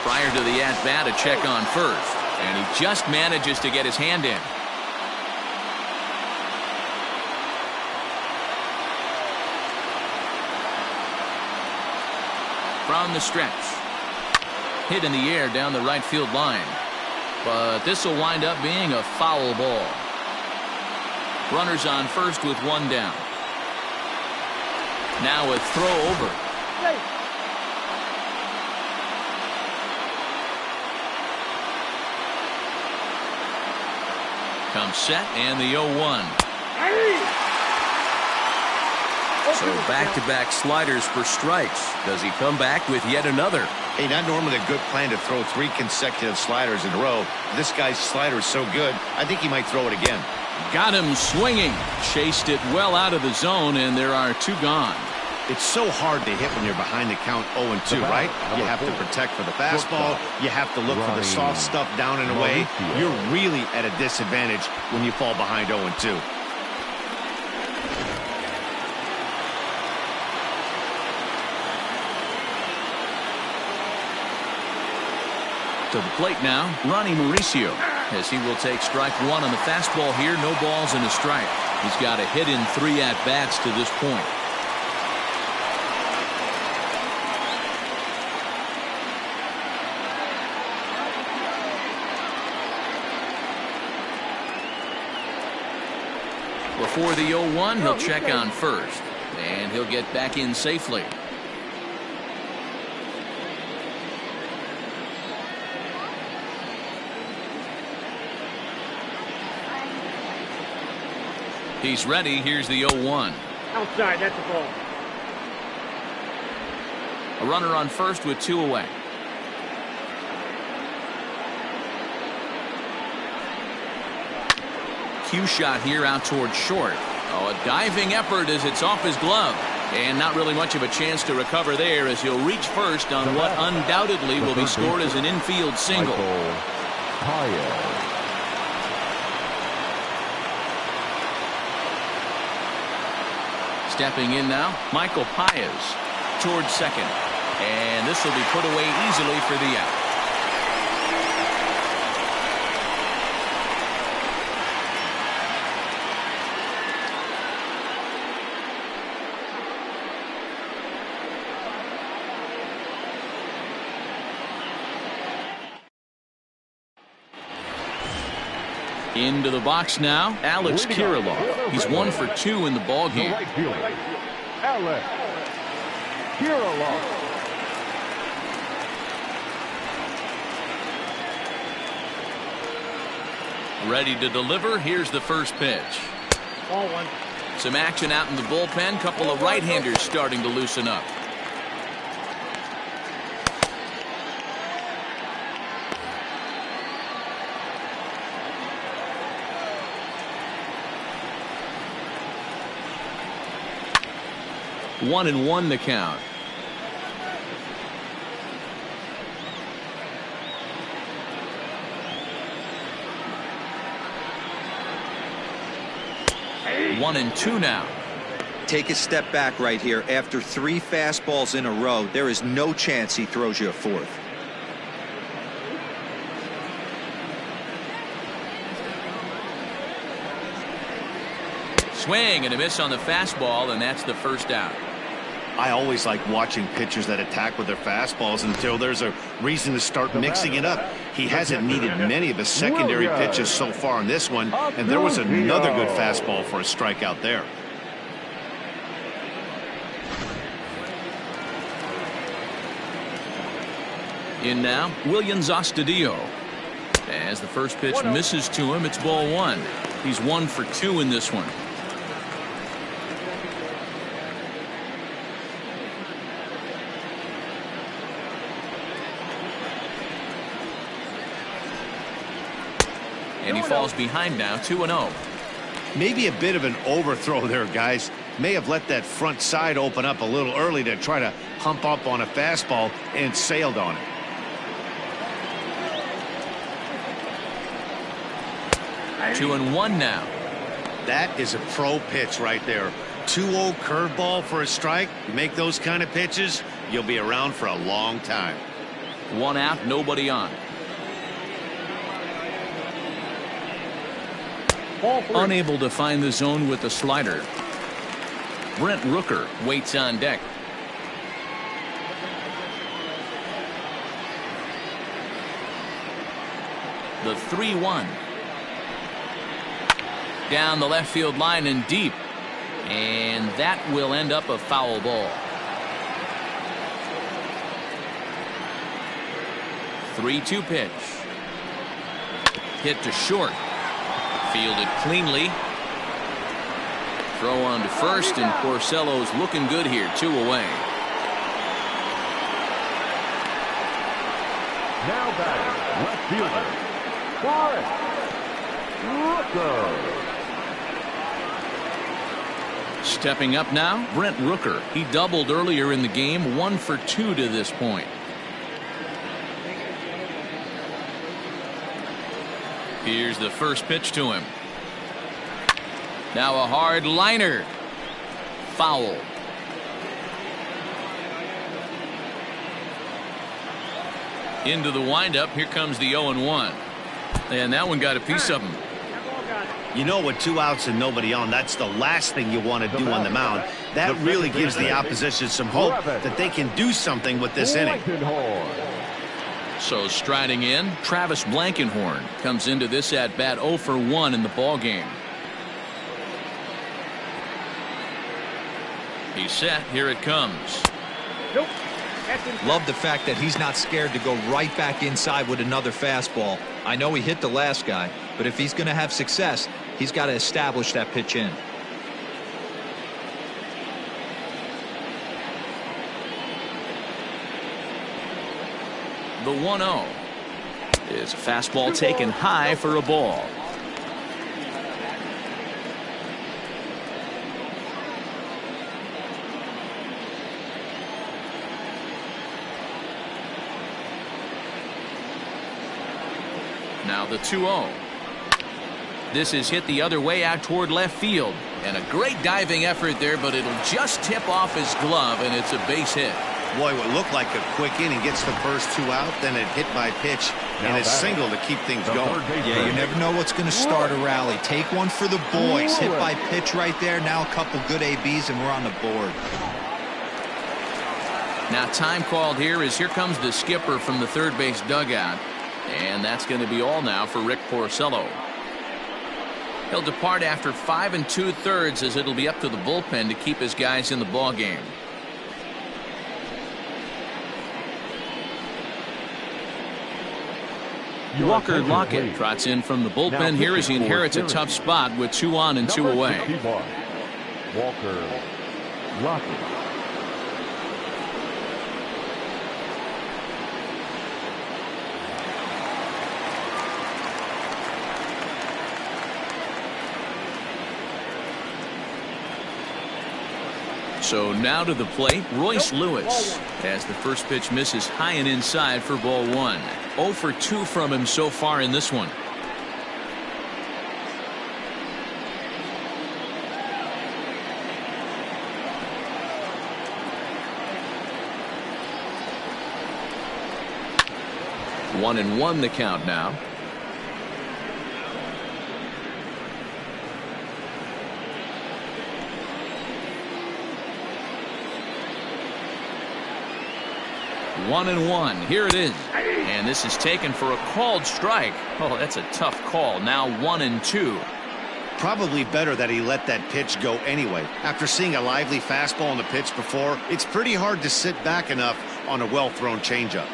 Prior to the at-bat, a check on first. And he just manages to get his hand in. From the stretch. Hit in the air down the right field line. But this will wind up being a foul ball. Runners on first with 1 down. Now a throw over. Comes set and the 0-1. So back-to-back sliders for strikes. Does he come back with yet another? Hey, not normally a good plan to throw 3 consecutive sliders in a row. This guy's slider is so good, I think he might throw it again. Got him swinging. Chased it well out of the zone, and there are 2 gone. It's so hard to hit when you're behind the count 0-2, right? You have to protect for the fastball. You have to look for the soft stuff down and away. You're really at a disadvantage when you fall behind 0-2. To the plate now, Ronnie Mauricio, as he will take strike 1 on the fastball here. No balls and a strike. He's got a hit in 3 at-bats to this point. Before the 0-1, he'll check on first, and he'll get back in safely. He's ready. Here's the 0-1. Outside, that's a ball. A runner on first with 2 away. Cue shot here out towards short. Oh, a diving effort as it's off his glove. And not really much of a chance to recover there as he'll reach first on what undoubtedly will be scored as an infield single. Stepping in now, Michael Paez towards second. And this will be put away easily for the out. Into the box now, Alex Kirilloff. He's 1 for 2 in the ball game. Right fielder, Alex Kirilloff. Ready to deliver. Here's the first pitch. Ball 1. Some action out in the bullpen. Couple of right-handers starting to loosen up. One and one the count. One and two now. Take a step back right here. After 3 fastballs in a row, there is no chance he throws you a 4th. Swing and a miss on the fastball, and that's the first out. I always like watching pitchers that attack with their fastballs until there's a reason to start mixing it up. He hasn't needed many of his secondary pitches so far in this one, and there was another good fastball for a strikeout there. In now, Willians Astudillo. As the first pitch misses to him, it's ball 1. He's 1 for 2 in this one. And he falls behind now, 2-0. Maybe a bit of an overthrow there, guys. May have let that front side open up a little early to try to hump up on a fastball and sailed on it. Two and one now. That is a pro pitch right there. 2-0 curveball for a strike. You make those kind of pitches, you'll be around for a long time. 1 out, nobody on. Unable to find the zone with the slider. Brent Rooker waits on deck. The 3-1. Down the left field line and deep. And that will end up a foul ball. 3-2 pitch. Hit to short. Fielded cleanly. Throw on to first, and Porcello's looking good here. 2 away. Now batting, left fielder, Brent Rooker. Stepping up now, Brent Rooker. He doubled earlier in the game, 1 for 2 to this point. Here's the first pitch to him. Now a hard liner. Foul. Into the windup. Here comes the 0-1. And that one got a piece of him. You know, with 2 outs and nobody on, that's the last thing you want to do on the mound. That really gives the opposition some hope that they can do something with this inning. So striding in, Travis Blankenhorn comes into this at bat 0 for 1 in the ball game. He's set. Here it comes. Nope. Love the fact that he's not scared to go right back inside with another fastball. I know he hit the last guy, but if he's going to have success, he's got to establish that pitch in. The 1-0 is a fastball taken high for a ball. Now the 2-0. This is hit the other way out toward left field. And a great diving effort there, but it'll just tip off his glove, and it's a base hit. Boy, what looked like a quick inning gets the first 2 out, then it hit by pitch and a single to keep things going. Yeah, you never know what's going to start a rally. Take one for the boys. Hit by pitch right there. Now a couple good ABs, and we're on the board. Now time called here as here comes the skipper from the third base dugout. And that's going to be all now for Rick Porcello. He'll depart after 5 2/3 as it'll be up to the bullpen to keep his guys in the ballgame. Walker Lockett trots in from the bullpen here as he inherits a tough spot with 2 on and 2 away. Walker Lockett. So now to the plate, Royce Lewis, as the first pitch misses high and inside for ball 1. 0 for 2 from him so far in this one. One and one the count now. One and one. Here it is. And this is taken for a called strike. Oh, that's a tough call. Now 1 and 2. Probably better that he let that pitch go anyway. After seeing a lively fastball on the pitch before, it's pretty hard to sit back enough on a well-thrown changeup.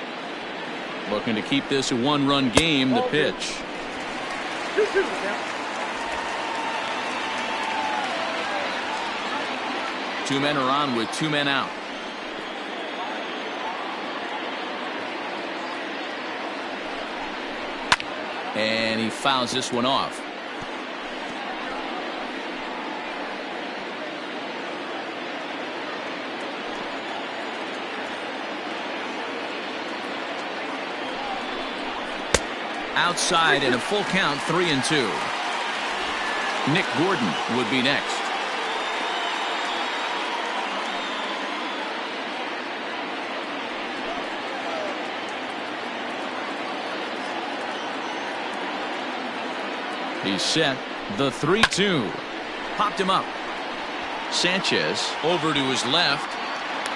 Looking to keep this a 1-run game. The pitch. 2-2. Two men are on with 2 men out. And he fouls this one off. Outside in a full count, 3 and 2. Nick Gordon would be next. He's set. The 3-2. Popped him up. Sanchez over to his left.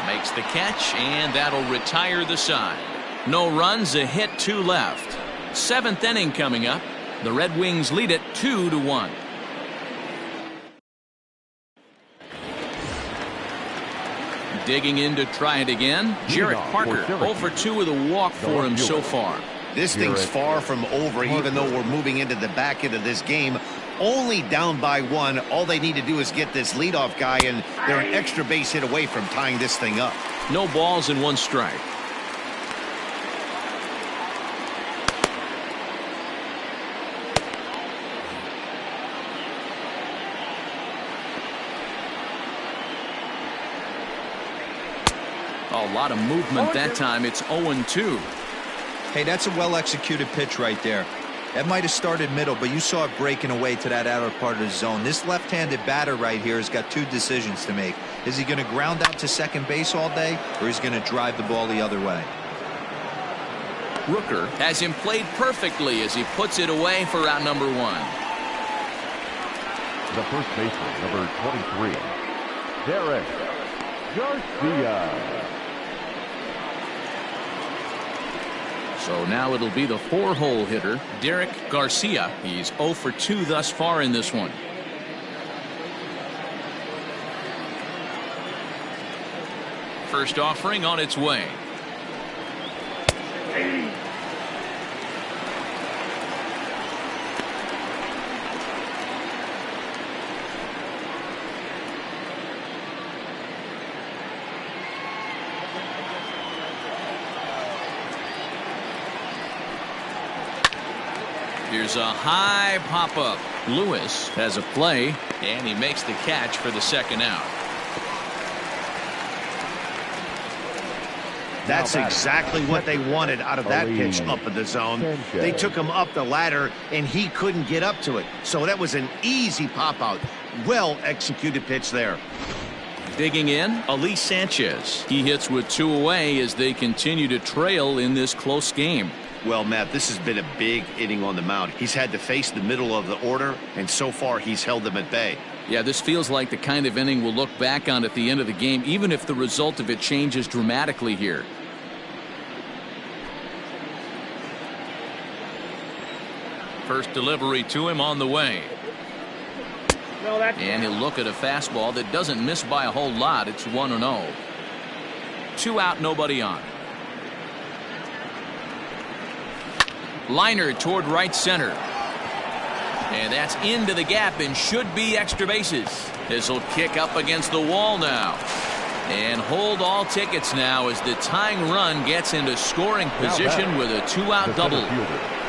Makes the catch, and that'll retire the side. No runs, a hit, 2 left. 7th inning coming up. The Red Wings lead it 2-1. Digging in to try it again. Jarrett Parker 0 for 2 with a walk for him so far. This thing's far from over, even though we're moving into the back end of this game. Only down by 1. All they need to do is get this leadoff guy, and they're an extra base hit away from tying this thing up. No balls and 1 strike. A lot of movement that time. It's 0-2. Hey, that's a well-executed pitch right there. That might have started middle, but you saw it breaking away to that outer part of the zone. This left-handed batter right here has got 2 decisions to make. Is he going to ground out to second base all day, or is he going to drive the ball the other way? Rooker has him played perfectly as he puts it away for out number 1. The first baseman, number 23, Derek Garcia. So now it'll be the 4-hole hitter, Derek Garcia. He's 0 for 2 thus far in this one. First offering on its way. Here's a high pop-up. Lewis has a play, and he makes the catch for the 2nd out. That's exactly what they wanted out of that pitch up in the zone. They took him up the ladder, and he couldn't get up to it. So that was an easy pop-out. Well-executed pitch there. Digging in, Elise Sanchez. He hits with 2 away as they continue to trail in this close game. Well, Matt, this has been a big inning on the mound. He's had to face the middle of the order, and so far he's held them at bay. Yeah, this feels like the kind of inning we'll look back on at the end of the game, even if the result of it changes dramatically here. First delivery to him on the way. And he'll look at a fastball that doesn't miss by a whole lot. It's 1-0. 2 out, nobody on. Liner toward right center. And that's into the gap and should be extra bases. This will kick up against the wall now. And hold all tickets now as the tying run gets into scoring position with a 2-out double.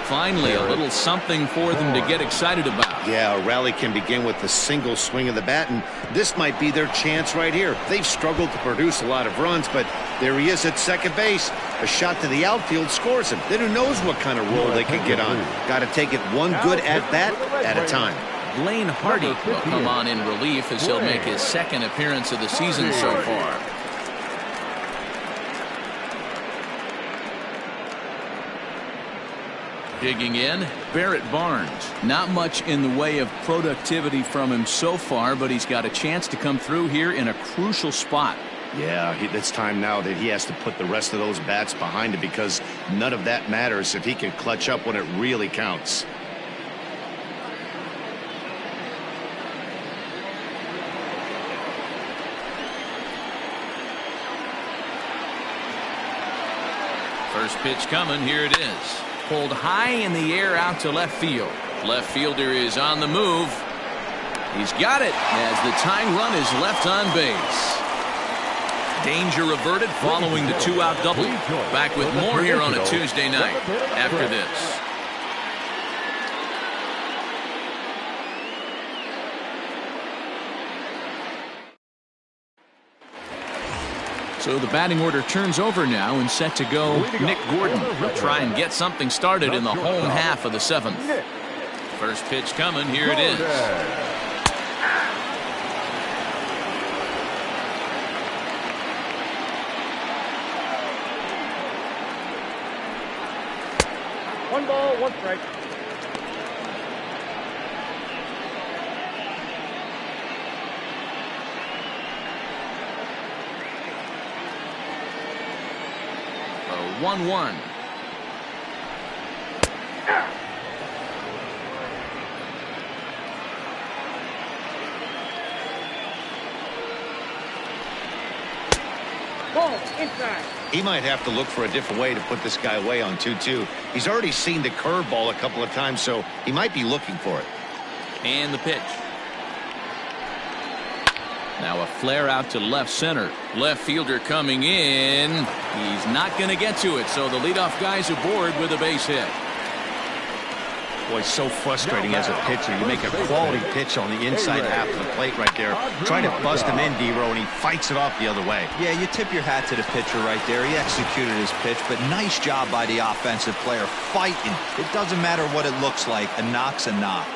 Finally, a little something for them to get excited about. Yeah, a rally can begin with a single swing of the bat, and this might be their chance right here. They've struggled to produce a lot of runs, but there he is at second base. A shot to the outfield scores him. Then who knows what kind of roll they can get on. Got to take it one good at-bat at a time. Blaine Hardy will come on in relief as he'll make his second appearance of the season so far. Digging in, Barrett Barnes. Not much in the way of productivity from him so far, but he's got a chance to come through here in a crucial spot. Yeah, it's time now that he has to put the rest of those bats behind him, because none of that matters if he can clutch up when it really counts. First pitch coming, here it is. Pulled high in the air out to left field. Left fielder is on the move. He's got it as the tying run is left on base. Danger averted following the 2-out double. Back with more here on a Tuesday night after this. So the batting order turns over now and set to go Nick Gordon. He'll try and get something started in the home half of the 7th. First pitch coming, here it is. One ball, one strike. A 1-1. Ball, inside. He might have to look for a different way to put this guy away on 2-2. He's already seen the curveball a couple of times, so he might be looking for it. And the pitch. Now a flare out to left center. Left fielder coming in. He's not going to get to it, so the leadoff guy's aboard with a base hit. Boy, so frustrating as a pitcher. You make a quality pitch on the inside half of the plate right there. Trying to bust him in, D-Row, and he fights it off the other way. Yeah, you tip your hat to the pitcher right there. He executed his pitch, but nice job by the offensive player fighting. It doesn't matter what it looks like. A knock's a knock.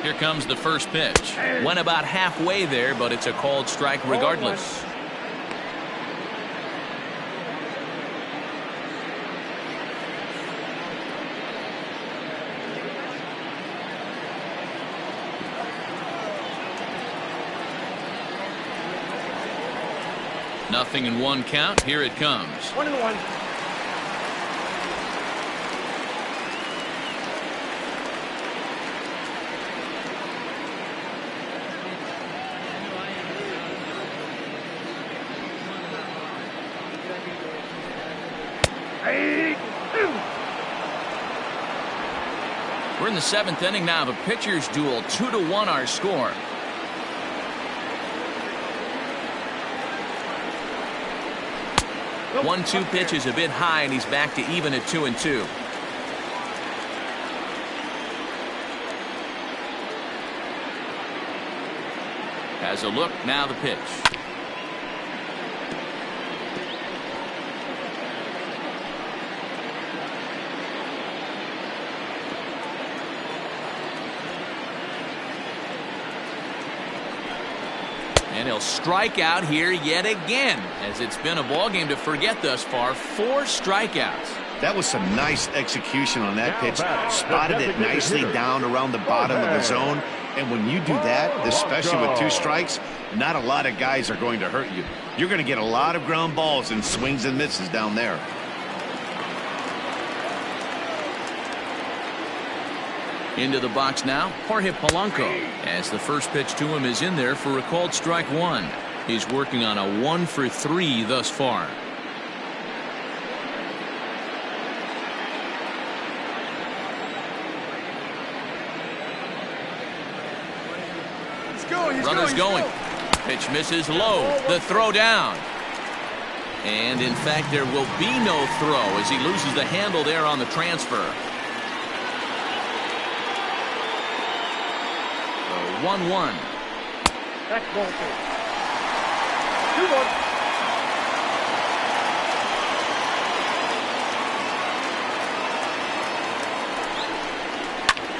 Here comes the first pitch. Went about halfway there, but it's a called strike regardless. Nothing in one count. Here it comes. 1-1. We're in the 7th inning now of a pitcher's duel. 2-1 our score. One 2 pitch is a bit high, and he's back to even at 2-2. Has a look, now the pitch. And he'll strike out here yet again, as it's been a ball game to forget thus far. 4 strikeouts. That was some nice execution on that pitch. Spotted it nicely down around the bottom of the zone. And when you do that, especially with 2 strikes, not a lot of guys are going to hurt you. You're going to get a lot of ground balls and swings and misses down there. Into the box now, Jorge Polanco, as the first pitch to him is in there for a called strike one. He's working on a 1-for-3 thus far. Runner's going. Pitch misses low. The throw down. And in fact, there will be no throw as he loses the handle there on the transfer. The 1-1. That's ball two.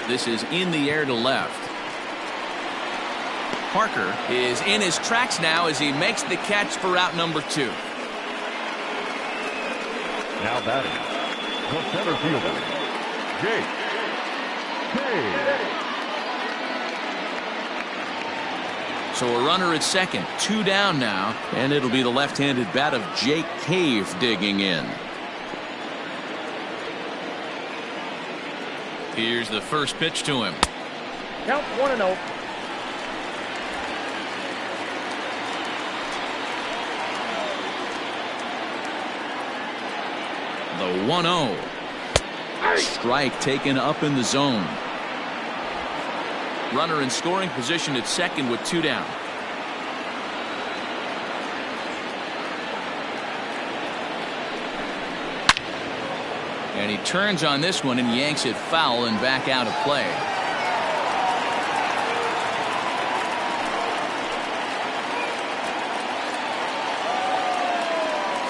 2-1. This is in the air to left. Parker is in his tracks now as he makes the catch for out number 2. Now batting, the center fielder, Jake Cave. So a runner at second, 2 down now, and it'll be the left-handed bat of Jake Cave digging in. Here's the first pitch to him. Count 1-0. The 1-0. Strike taken up in the zone. Runner in scoring position at second with 2 down. And he turns on this one and yanks it foul and back out of play.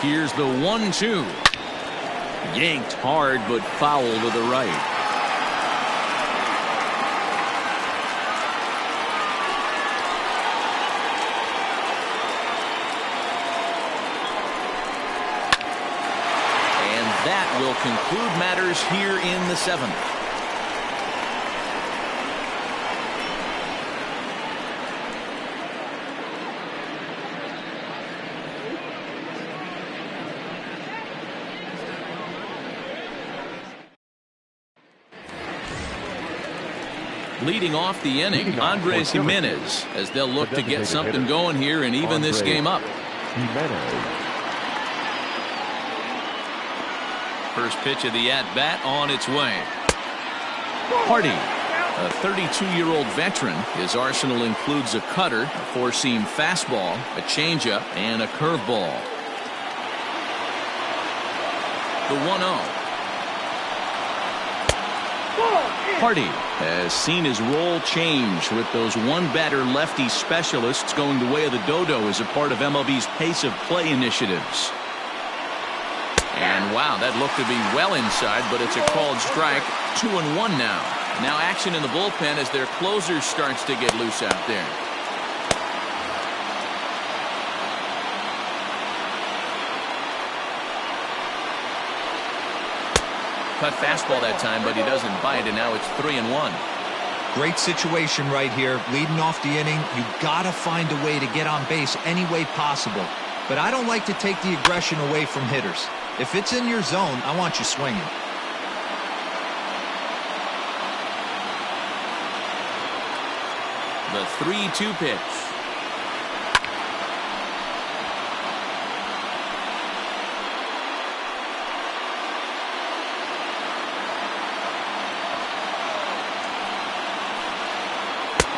Here's the 1-2. Yanked hard, but foul to the right. And that will conclude matters here in the 7th. Leading off the inning, Andres Gimenez, as they'll look to get something going here and even this game up. First pitch of the at-bat on its way. Hardy, a 32-year-old veteran. His arsenal includes a cutter, a four-seam fastball, a changeup, and a curveball. The 1-0. Hardy has seen his role change with those one-batter lefty specialists going the way of the dodo as a part of MLB's pace of play initiatives. And wow, that looked to be well inside, but it's a called strike. 2-1 now. Now action in the bullpen as their closer starts to get loose out there. Cut fastball that time, but he doesn't bite, and now it's 3-1. Great situation right here. Leading off the inning, you got to find a way to get on base any way possible. But I don't like to take the aggression away from hitters. If it's in your zone, I want you swinging. The 3-2 pitch.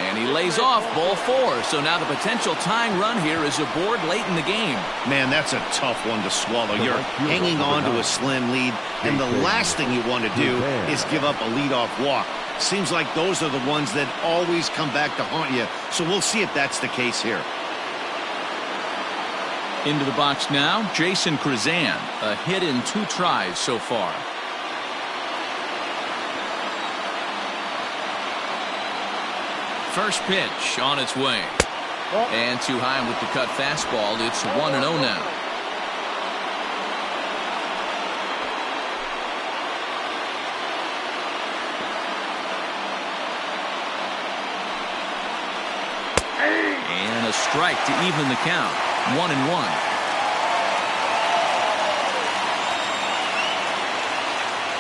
And he lays off ball 4. So now the potential tying run here is aboard late in the game. Man, that's a tough one to swallow. You're hanging on to a slim lead, and the last thing you want to do is give up a leadoff walk. Seems like those are the ones that always come back to haunt you. So we'll see if that's the case here. Into the box now, Jason Krizan. A hit in 2 tries so far. First pitch on its way. And too high with the cut fastball. It's 1-0 now. And a a strike to even the count. 1-1.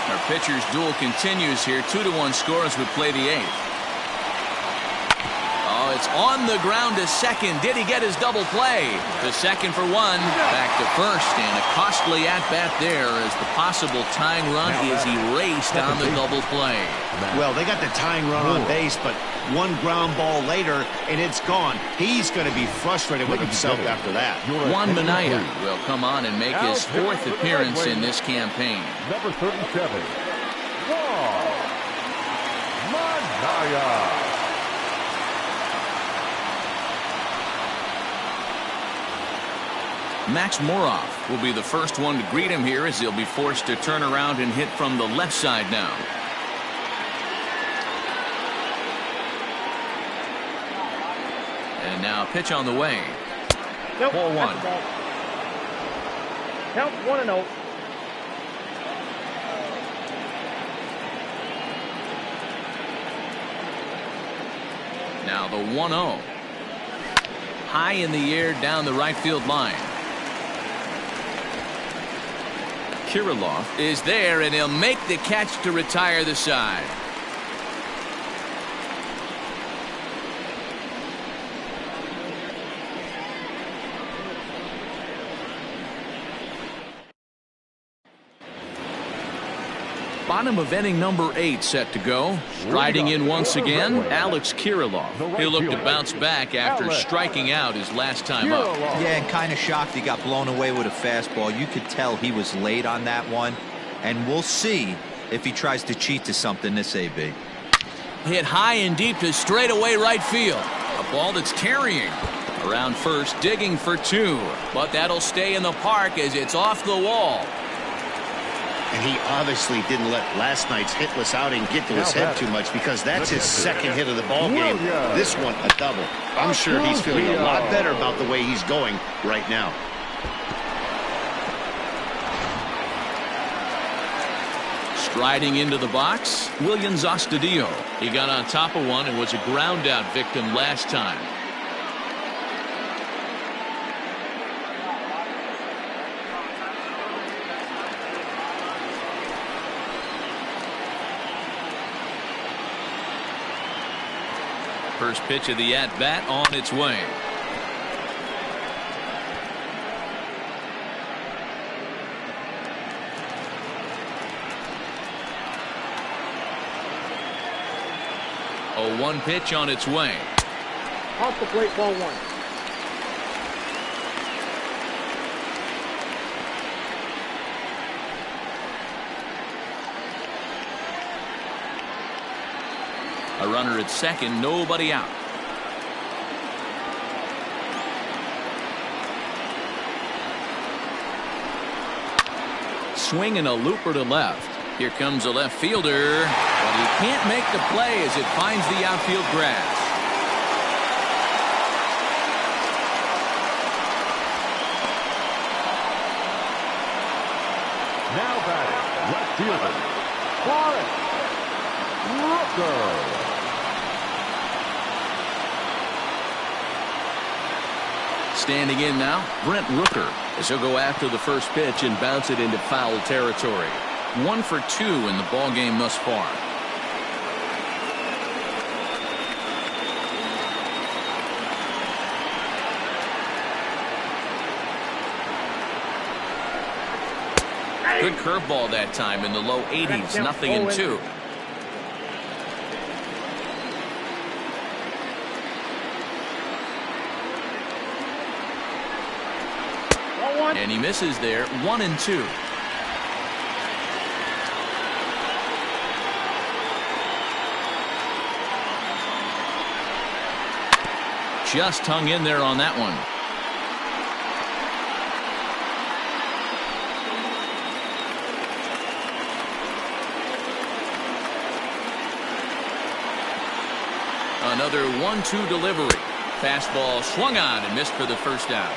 Our pitcher's duel continues here. 2-1 score as we play the 8th. Oh, it's on the ground to second. Did he get his double play? To second for one. Back to first, and a costly at-bat there as the possible tying run is erased on the double play. Well, they got the tying run on base, but one ground ball later, and it's gone. He's going to be frustrated with himself after that. Juan Minaya will come on and make his 4th appearance in this campaign. Number 37, Juan Minaya. Max Moroff will be the first one to greet him here as he'll be forced to turn around and hit from the left side now. And now pitch on the way. Nope, 4-1. Count 1-0. Now the 1-0. High in the air down the right field line. Kirilloff is there, and he'll make the catch to retire the side. Bottom of inning number 8 set to go. Striding in once again, Alex Kirilloff. He'll look to bounce back after striking out his last time up. Yeah, and kind of shocked he got blown away with a fastball. You could tell he was late on that one. And we'll see if he tries to cheat to something this AB. Hit high and deep to straightaway right field. A ball that's carrying. Around first, digging for 2. But that'll stay in the park as it's off the wall. And he obviously didn't let last night's hitless outing get to his head too much, because that's his second hit of the ball game. This one, a double. I'm sure he's feeling a lot better about the way he's going right now. Striding into the box, Willians Astudillo. He got on top of one and was a ground out victim last time. First pitch of the at-bat on its way. A 1 pitch on its way. Off the plate, ball 1. A runner at second, nobody out. Swing and a looper to left. Here comes a left fielder, but he can't make the play as it finds the outfield grass. Now batting, left fielder, Brent Rooker. Standing in now, Brent Rooker, as he'll go after the first pitch and bounce it into foul territory. 1 for 2 in the ball game thus far. Good curveball that time in the low 80s, 0-2. And he misses there, 1-2. Just hung in there on that one. Another 1-2 delivery. Fastball swung on and missed for the first out.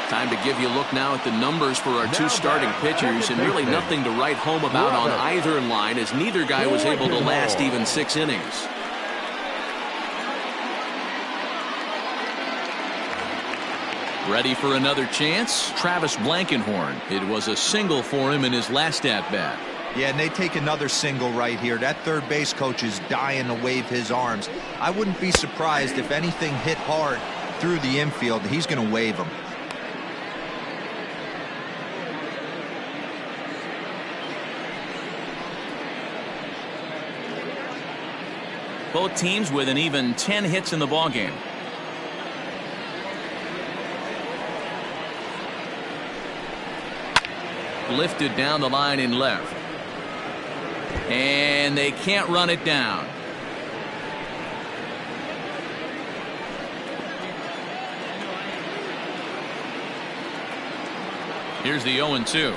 Time to give you a look now at the numbers for our 2 starting pitchers, and really nothing to write home about on either line, as neither guy was able to last even 6 innings. Ready for another chance? Travis Blankenhorn. It was a single for him in his last at-bat. Yeah, and they take another single right here. That third base coach is dying to wave his arms. I wouldn't be surprised if anything hit hard through the infield. He's going to wave them. Both teams with an even 10 hits in the ballgame. Lifted down the line in left. And they can't run it down. Here's the 0-2.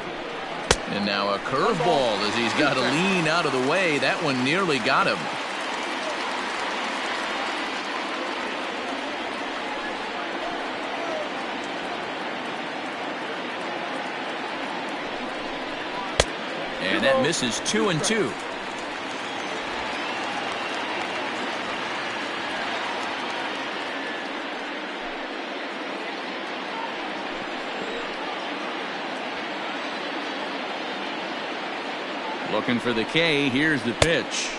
And now a curveball as he's got to lean out of the way. That one nearly got him. And that misses 2-2. Looking for the K. Here's the pitch.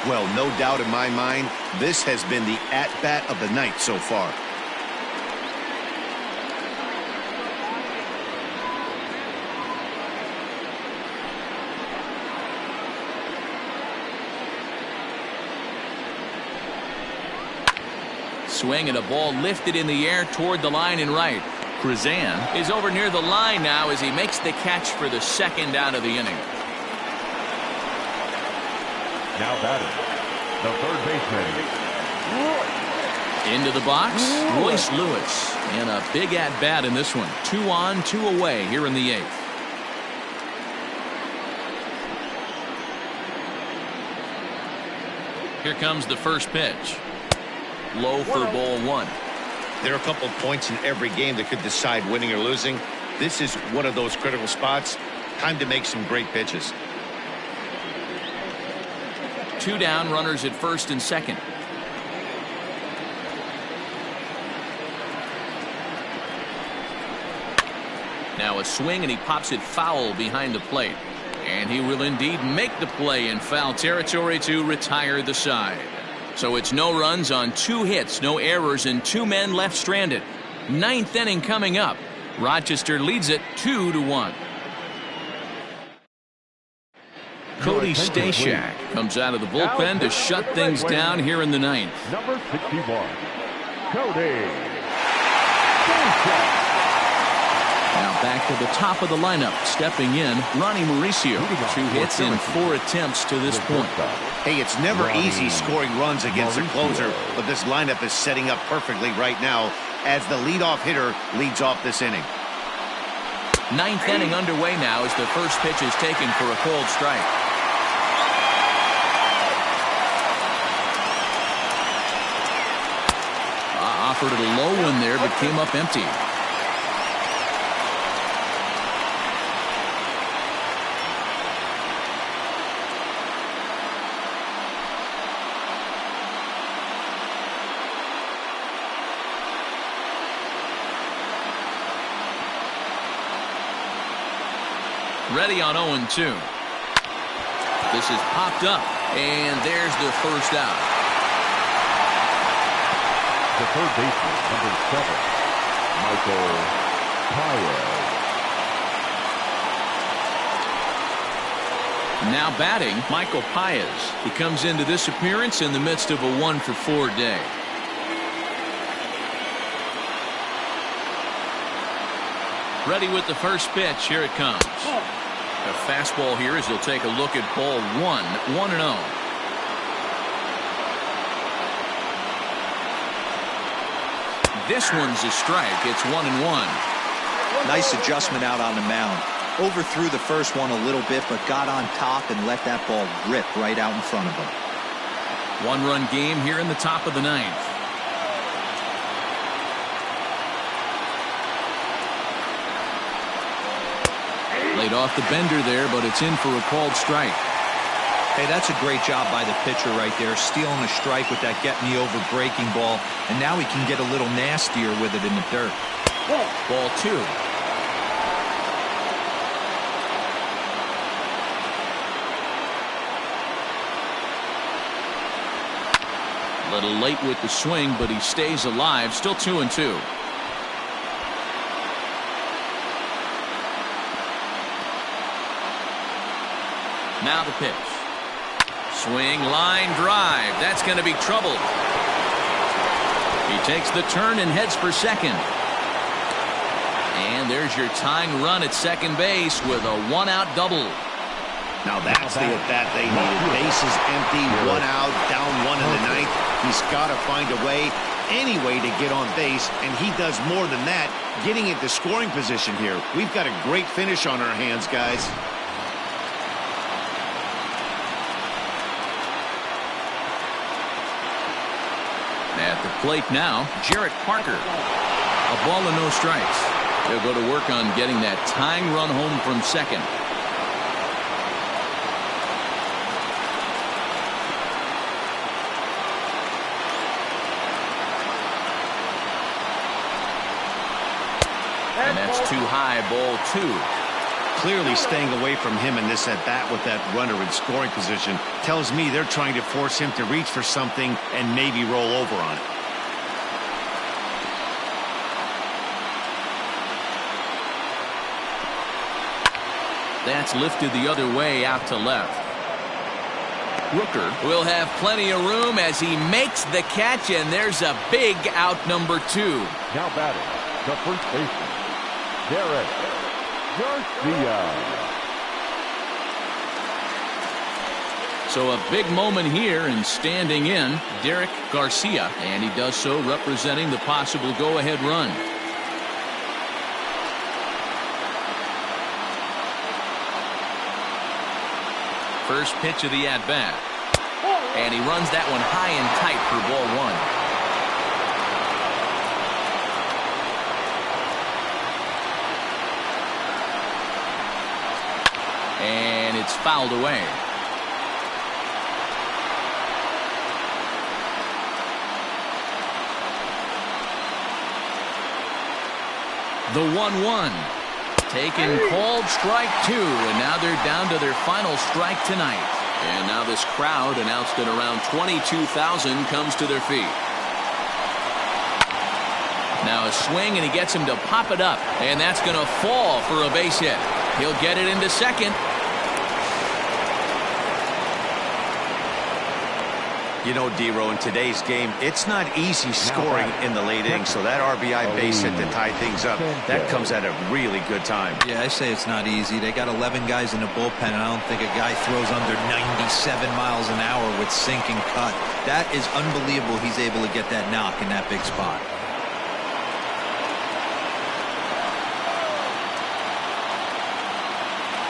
Well, no doubt in my mind, this has been the at-bat of the night so far. Swing and a ball lifted in the air toward the line and right. Krizan is over near the line now as he makes the catch for the second out of the inning. Now batting, the third baseman. Into the box, Royce Lewis. And a big at-bat in this one. 2 on, 2 away here in the 8th. Here comes the first pitch. Low for ball 1. There are a couple of points in every game that could decide winning or losing. This is one of those critical spots. Time to make some great pitches. 2 down, runners at first and second. Now a swing and he pops it foul behind the plate. And he will indeed make the play in foul territory to retire the side. So it's no runs on 2 hits, no errors, and 2 men left stranded. 9th inning coming up. Rochester leads it 2-1. Cody Stashak comes out of the bullpen to shut things down here in the 9th. Number 61, Cody Stashak. Now back to the top of the lineup. Stepping in, Ronnie Mauricio. 2 hits in 4 attempts to this point. Hey, it's never easy scoring runs against a closer, but this lineup is setting up perfectly right now as the leadoff hitter leads off this inning. 9th inning underway now as the first pitch is taken for a cold strike. Offered it a low one there, but came up empty. Ready on 0-2. This is popped up, and there's the first out. The third baseman, number 7, Michael Paez. Now batting, Michael Paez. He comes into this appearance in the midst of a 1-for-4 day. Ready with the first pitch. Here it comes. A fastball here as he'll take a look at ball 1, 1-0. This one's a strike. It's 1-1. Nice adjustment out on the mound. Overthrew the first one a little bit, but got on top and let that ball rip right out in front of him. 1-run game here in the top of the 9th. Laid off the bender there, but it's in for a called strike. Hey, that's a great job by the pitcher right there, stealing a strike with that get-me-over breaking ball, and now he can get a little nastier with it in the dirt. Ball 2. A little late with the swing, but he stays alive. Still 2-2. Now the pitch. Swing, line drive. That's going to be trouble. He takes the turn and heads for second. And there's your tying run at second base with a one-out double. Now that's the at-bat they needed. Bases empty, one out, down one in the ninth. He's got to find a way, any way to get on base, and he does more than that, getting into scoring position here. We've got a great finish on our hands, guys. At the plate now, Jarrett Parker. A ball and no strikes. They'll go to work on getting that tying run home from second. And that's too high, ball 2. Clearly staying away from him in this at-bat with that runner in scoring position tells me they're trying to force him to reach for something and maybe roll over on it. That's lifted the other way out to left. Rooker will have plenty of room as he makes the catch, and there's a big out number 2. Now batting, the first baseman, Derek Garcia. So a big moment here, and standing in, Derek Garcia, and he does so representing the possible go-ahead run. First pitch of the at-bat. And he runs that one high and tight for ball 1. And it's fouled away. The 1-1. Taken, called strike 2, and now they're down to their final strike tonight. And now this crowd, announced at around 22,000, comes to their feet. Now a swing, and he gets him to pop it up, and that's going to fall for a base hit. He'll get it into second. You know, D-Row, in today's game, it's not easy scoring in the late innings, so that RBI base hit to tie things up, that comes at a really good time. Yeah, I say it's not easy. They got 11 guys in the bullpen, and I don't think a guy throws under 97 miles an hour with sink and cut. That is unbelievable he's able to get that knock in that big spot.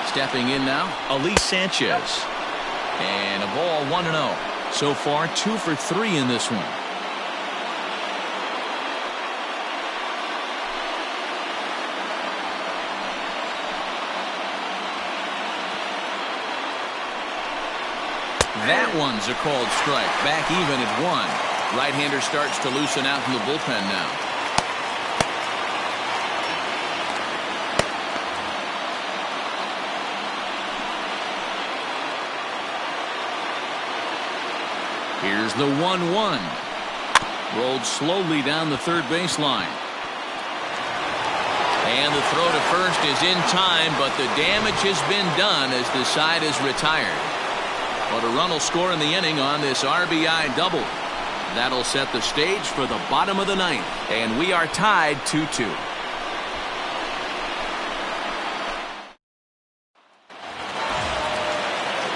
Stepping in now, Elise Sanchez. And a ball 1-0. So far, 2 for 3 in this one. That one's a called strike. Back even at 1. Right-hander starts to loosen out in the bullpen now. Here's the 1-1. Rolled slowly down the third baseline. And the throw to first is in time, but the damage has been done as the side is retired. But a run will score in the inning on this RBI double. That'll set the stage for the bottom of the ninth, and we are tied 2-2.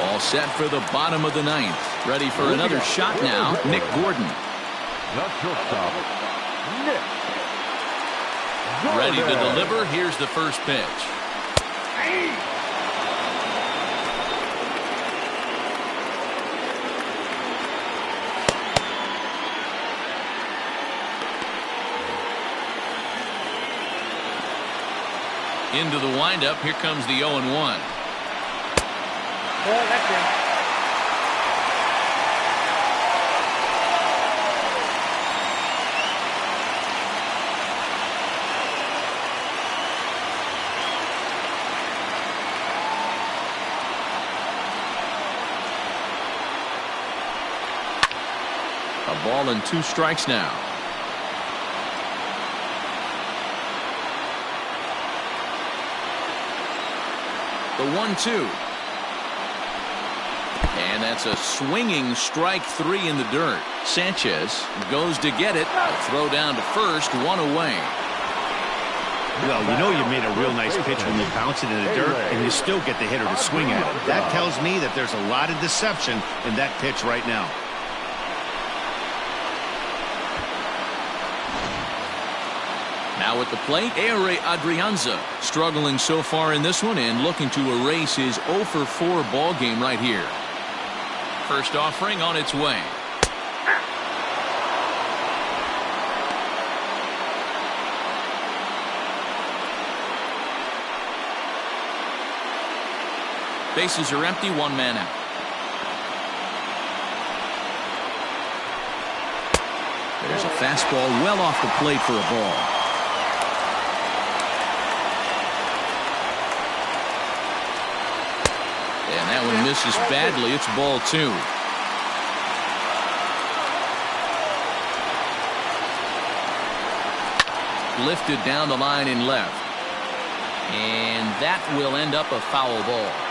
All set for the bottom of the ninth. Ready for another shot now, Nick Gordon. The shortstop, Nick Gordon. Ready to deliver. Here's the first pitch. Into the windup. Here comes the 0-1. A ball and 2 strikes now. The 1-2. And that's a swinging strike 3 in the dirt. Sanchez goes to get it. A throw down to first, 1 away. Well, you know you made a real nice pitch when you bounce it in the dirt and you still get the hitter to swing at it. That tells me that there's a lot of deception in that pitch right now. Now at the plate, Ehire Adrianza struggling so far in this one and looking to erase his 0-for-4 ball game right here. First offering on its way. Bases are empty, 1 man out. There's a fastball well off the plate for a ball. And that one misses badly. It's ball 2. Lifted down the line in left. And that will end up a foul ball.